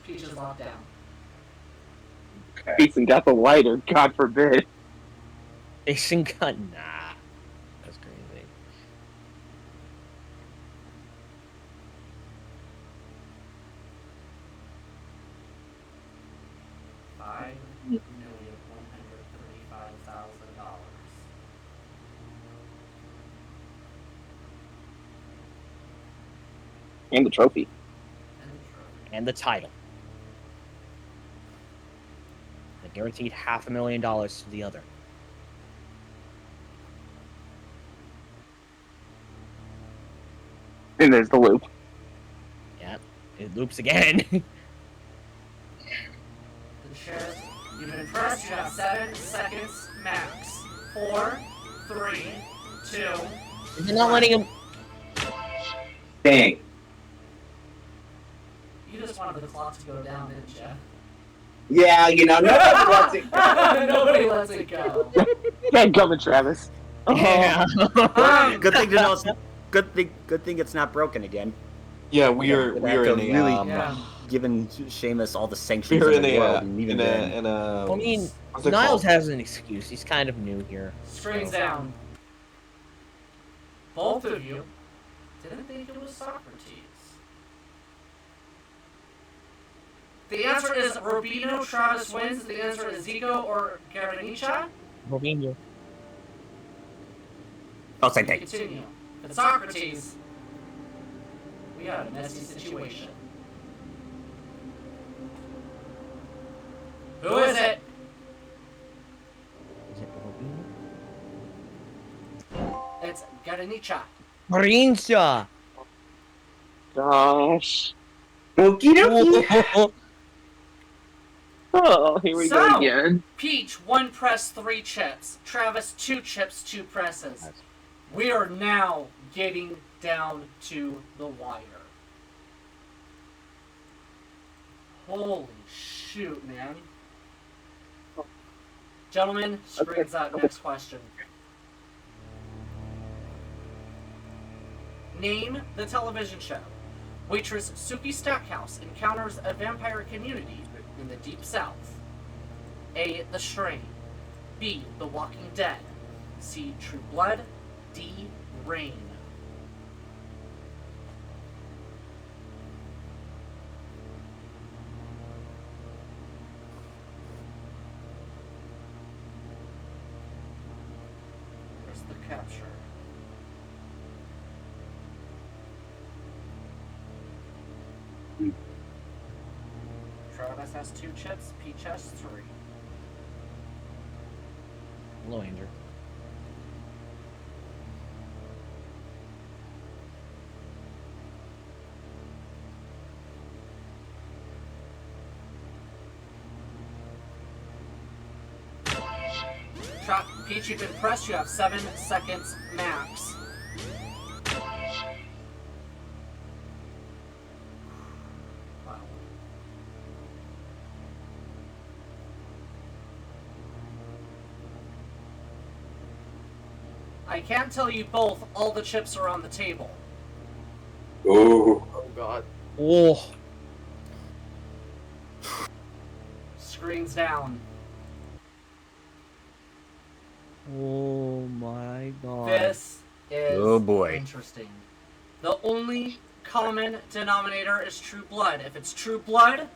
Peach is locked down. Ethan got the lighter, God forbid. Jason got nah. That's crazy. $5,135,000. And the trophy. And the title. The guaranteed $500,000 to the other. And there's the loop. Yep. It loops again. The sheriff, you've been impressed. You have 7 seconds max. 4, 3, 2. Is it not letting him? Dang. You just wanted the clock to go down, didn't you? Yeah, you know, nobody lets it go. Nobody lets it go. Can't come in, Travis. Yeah. Good thing to know. Good thing it's not broken again. Yeah, we are in a Yeah. Giving Seamus all the sanctions we're in in the a world, and even then. in a. I mean, what's it Niles called? has an excuse. He's kind of new here. Screens down. Both of you didn't think it was Socrates. The answer is Rubino. Travis wins. The answer is Zico or Garaniccia. Robinho. Oh, same thing. Continue. If it's Socrates, we got a messy situation. Who is it? Is it Robinho? It's Garaniccia. Marincha. Gosh. Okie dokie. Oh, here we go So- again. Peach, 1 press, 3 chips. Travis, 2 chips, 2 presses. We are now getting down to the wire. Holy shoot, man. Gentlemen, screens up. Next question. Name the television show. Waitress Suki Stackhouse encounters a vampire community in the Deep South. A. The Strain. B. The Walking Dead. C. True Blood. D. Rain. There's the capture. Travis has 2 chips, Peach has 3. Hello, Andrew. Peach, you've been pressed. You have 7 seconds max. Wow. I can't tell you both. All the chips are on the table. Ooh. Oh God. Oh. Screens down. Oh my god. This is Oh, boy. interesting. The only common denominator is True Blood. If it's True Blood,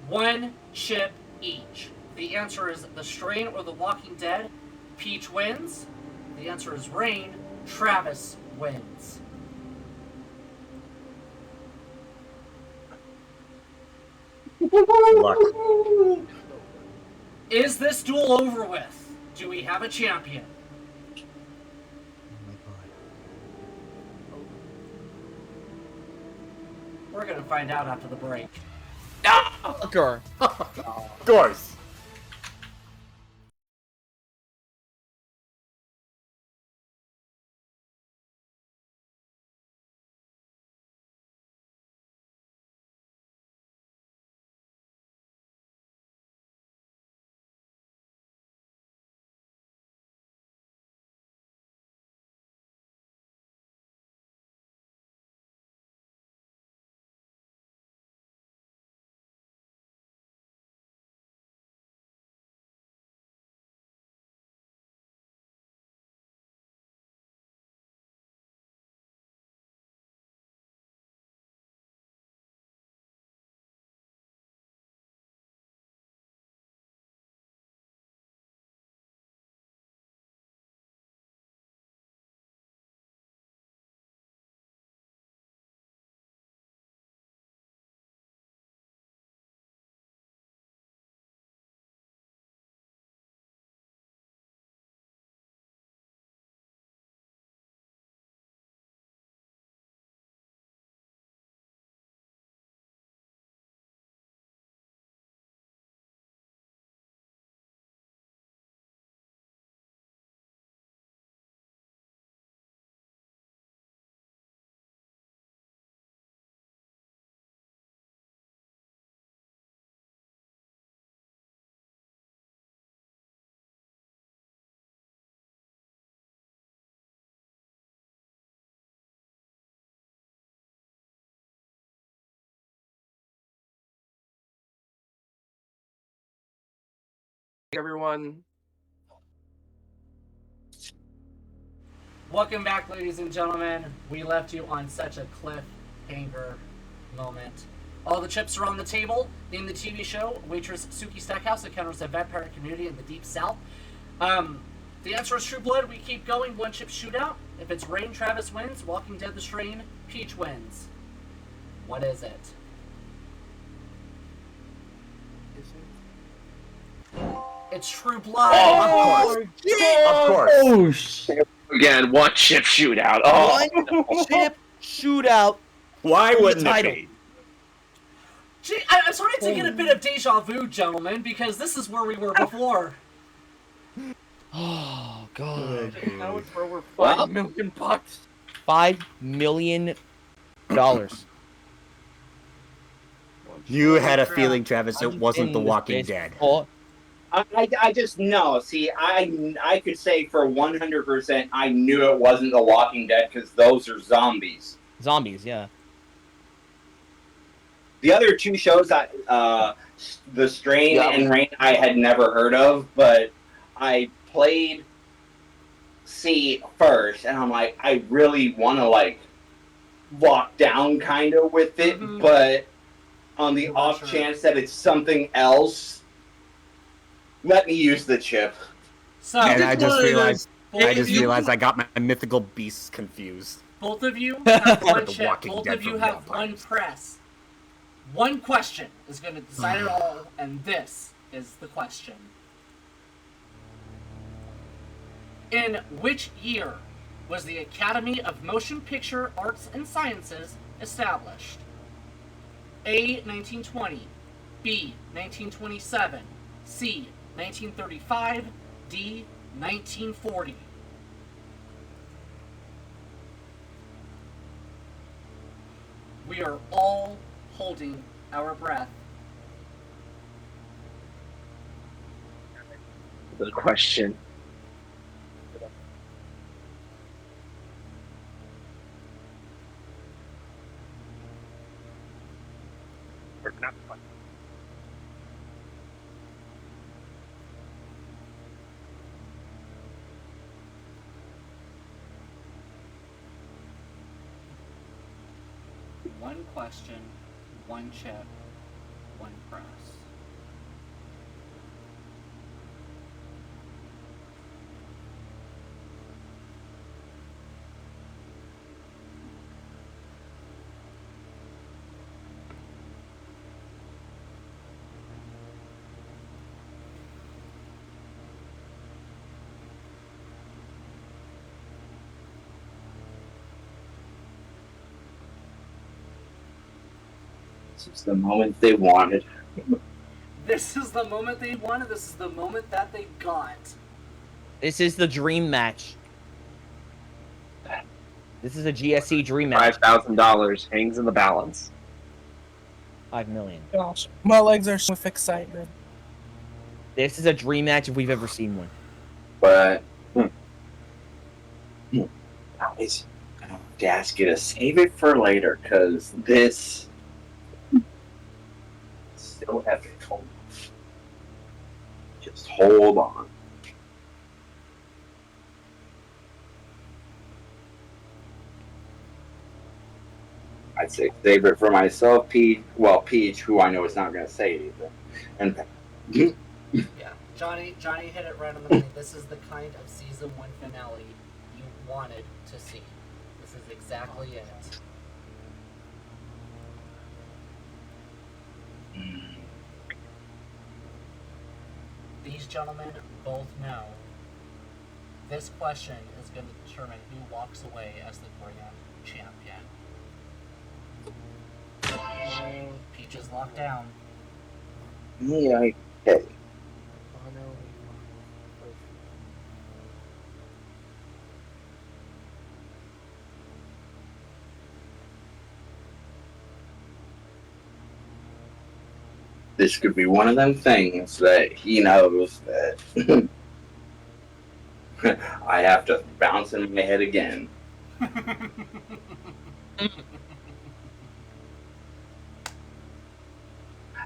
1 chip each. The answer is The Strain or The Walking Dead. Peach wins. The answer is Rain. Travis wins. Luck. Is this duel over with? Do we have a champion? We're gonna find out after the break. Fucker. Doors. everyone. Welcome back, ladies and gentlemen. We left you on such a cliffhanger moment. All the chips are on the table. Name the TV show, Waitress Suki Stackhouse encounters a vampire community in the Deep South. The answer is True Blood. We keep going. One chip shootout. If it's Rain, Travis wins. Walking Dead, The Strain, Peach wins. What is it? It's True Blood. Oh, of course. Oh, shit. Again, one chip shootout. Oh. One chip shootout. Why wouldn't it title. be? Gee, I'm starting to get a bit of deja vu, gentlemen, because this is where we were before. Oh, God. Now it's where we're Well, $5 million bucks. $5 million. You had a feeling, Travis, it wasn't The In Walking this Dead. case, I just know. See, I could say for 100% I knew it wasn't The Walking Dead because those are zombies. Zombies, yeah. The other two shows, The Strain and Rain, I had never heard of, but I played C first, and I'm like, I really want to, like, lock down kind of with it, but on the off chance that it's something else, let me use the chip. So, And I just realized both I got my mythical beasts confused. Both of you have one The chip. Walking Both Dead of you from have one vampires. press. One question is going to decide it all, and this is the question. In which year was the Academy of Motion Picture Arts and Sciences established? A. 1920, B. 1927, C. 1935, D. 1940. We are all holding our breath. The question. One question, one chip, one press. This is the moment they wanted. This is the moment they wanted. This is the moment that they got. This is the dream match. This is a GSC dream match. $5,000 hangs in the balance. $5 million. Gosh, my legs are with excitement. This is a dream match if we've ever seen one. But guys, I'm gonna have to ask you to save it for later because this still epic. Just hold on. I'd say save it for myself, Peach, who I know is not going to say anything. And Yeah, Johnny hit it right on the money. This is the kind of season 1 finale you wanted to see. This is exactly it. These gentlemen both know this question is going to determine who walks away as the Grand Champion. Peach is locked down. yeah, okay. This could be one of them things that he knows that I have to bounce in my head again.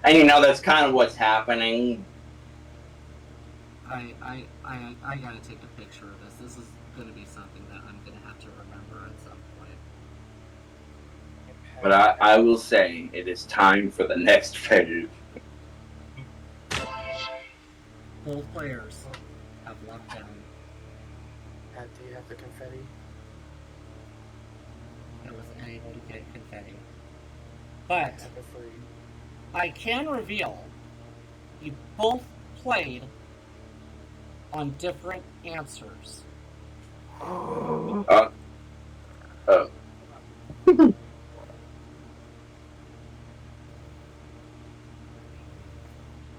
And you know, that's kind of what's happening. I gotta take a picture of this. This is gonna be something that I'm gonna have to remember at some point. But I will say, it is time for the next phase. Both players have locked down. Do you have the confetti? I was unable to get confetti. But Have it for you. I can reveal you both played on different answers. Oh.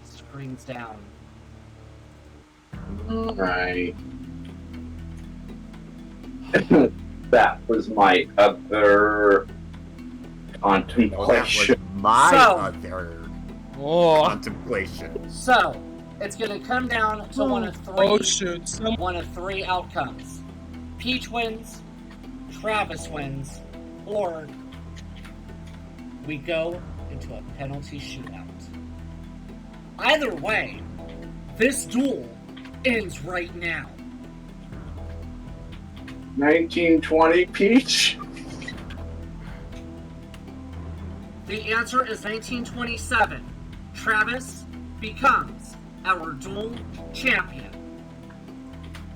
Screens down. Right. That was my other contemplation. My So- other Oh. contemplation. So, it's gonna come down to one of three. Oh shoot! One of three outcomes. Peach wins, Travis wins, or we go into a penalty shootout. Either way, this duel ends right now. 1920 Peach? The answer is 1927. Travis becomes our duel champion.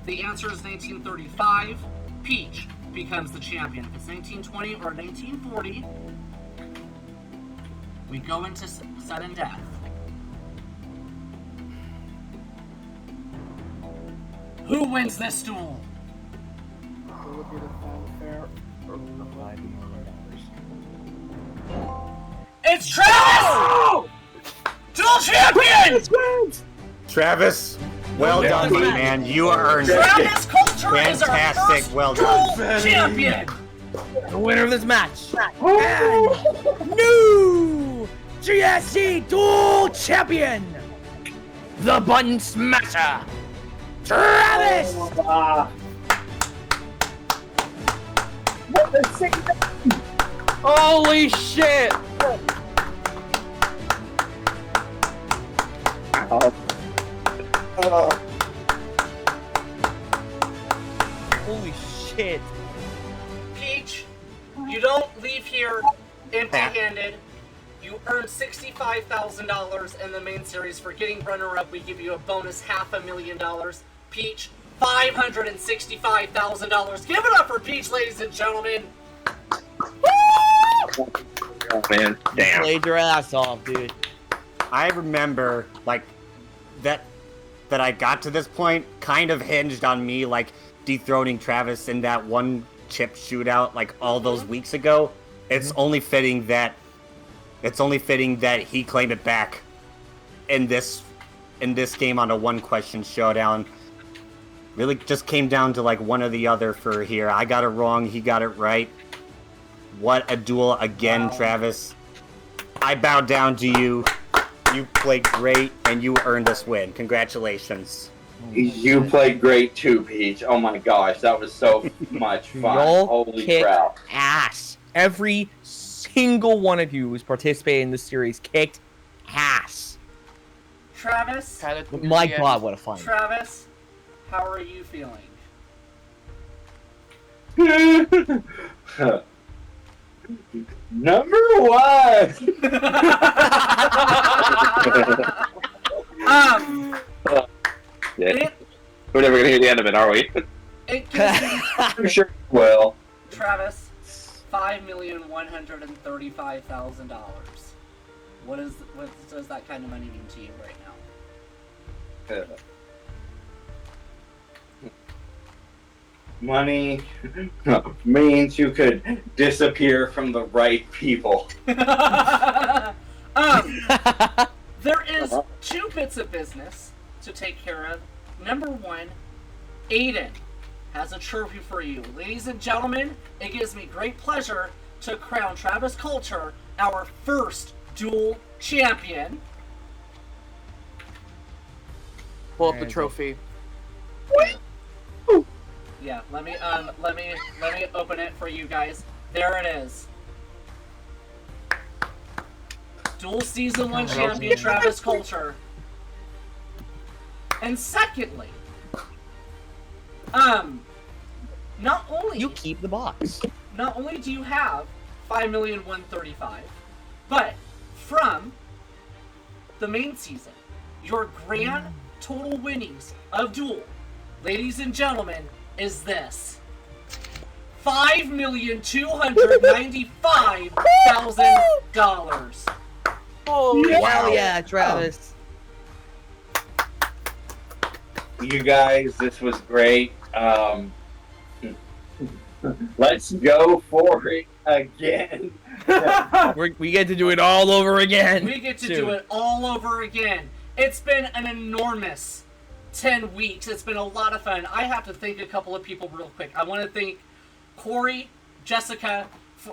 The answer is 1935. Peach becomes the champion. If it's 1920 or 1940, we go into sudden death. Who wins this duel? What would be the fanfare? It's Travis! Duel champion! Travis, well done, my man. You earned it. Travis Coulter is our Fantastic, first well duel done. champion! The winner of this match, and new GSC Duel Champion, the Button Smasher, Travis! Holy shit! Holy shit. Peach, you don't leave here empty-handed. You earned $65,000 in the main series. For getting runner-up, we give you a bonus $500,000. Peach, $565,000. Give it up for Peach, ladies and gentlemen. Oh, man. Damn. Played your ass off, dude. I remember, like, that I got to this point kind of hinged on me, like, dethroning Travis in that one chip shootout, like, all those weeks ago. It's only fitting that he claimed it back in this game on a one-question showdown. Really just came down to, like, one or the other for here. I got it wrong, he got it right. What a duel again, wow. Travis. I bow down to you. You played great, and you earned this win. Congratulations. You played great too, Peach. Oh my gosh, that was so much fun. Y'all Holy kicked crap. ass. Every single one of you who's participated in this series kicked ass. Travis? My god, what a fun. Travis, how are you feeling? Number one! Yeah. We're never gonna hear the end of it, are we? It gives me, I'm sure we will. Travis, $5,135,000. What does that kind of money mean to you right now? Money means you could disappear from the right people. There is two bits of business to take care of. Number one, Aiden has a trophy for you. Ladies and gentlemen, it gives me great pleasure to crown Travis Coulter our first duel champion. Pull up the trophy. Yeah, let me open it for you guys. There it is. Duel Season 1 champion Travis Coulter. And secondly, not only You keep the box. not only do you have 5,135,000, but from the main season, your grand total winnings of Duel, ladies and gentlemen, is this: $5,295,000. Hell yeah, Travis. You guys, this was great. Let's go for it again. We get to do it all over again. We get to do it all over again. It's been an enormous 10 weeks. It's been a lot of fun. I have to thank a couple of people real quick. I want to thank Cory, Jessica,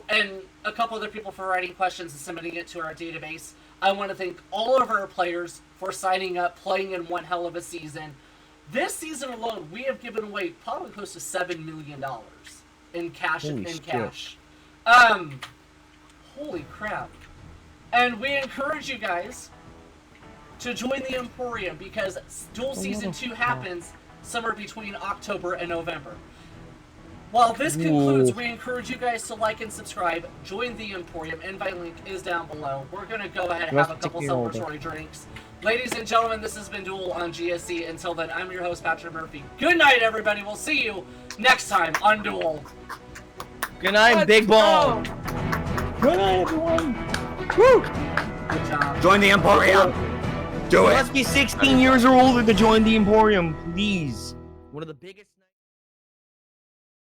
and a couple other people for writing questions and submitting it to our database. I want to thank all of our players for signing up, playing in one hell of a season. This season alone, we have given away probably close to $7 million in cash. Holy crap. And we encourage you guys to join the Emporium because Duel Season 2 happens somewhere between October and November. While this concludes, we encourage you guys to like and subscribe, join the Emporium, invite link is down below. We're going to go ahead and have a couple celebratory drinks. Ladies and gentlemen, this has been Duel on GSC. Until then, I'm your host, Patrick Murphy. Good night, everybody. We'll see you next time on Duel. Good night, Big Ball. Good night, everyone. Woo! Good job. Join the Emporium. Do You it. must be 16 years or older to join the Emporium, please. One of the biggest...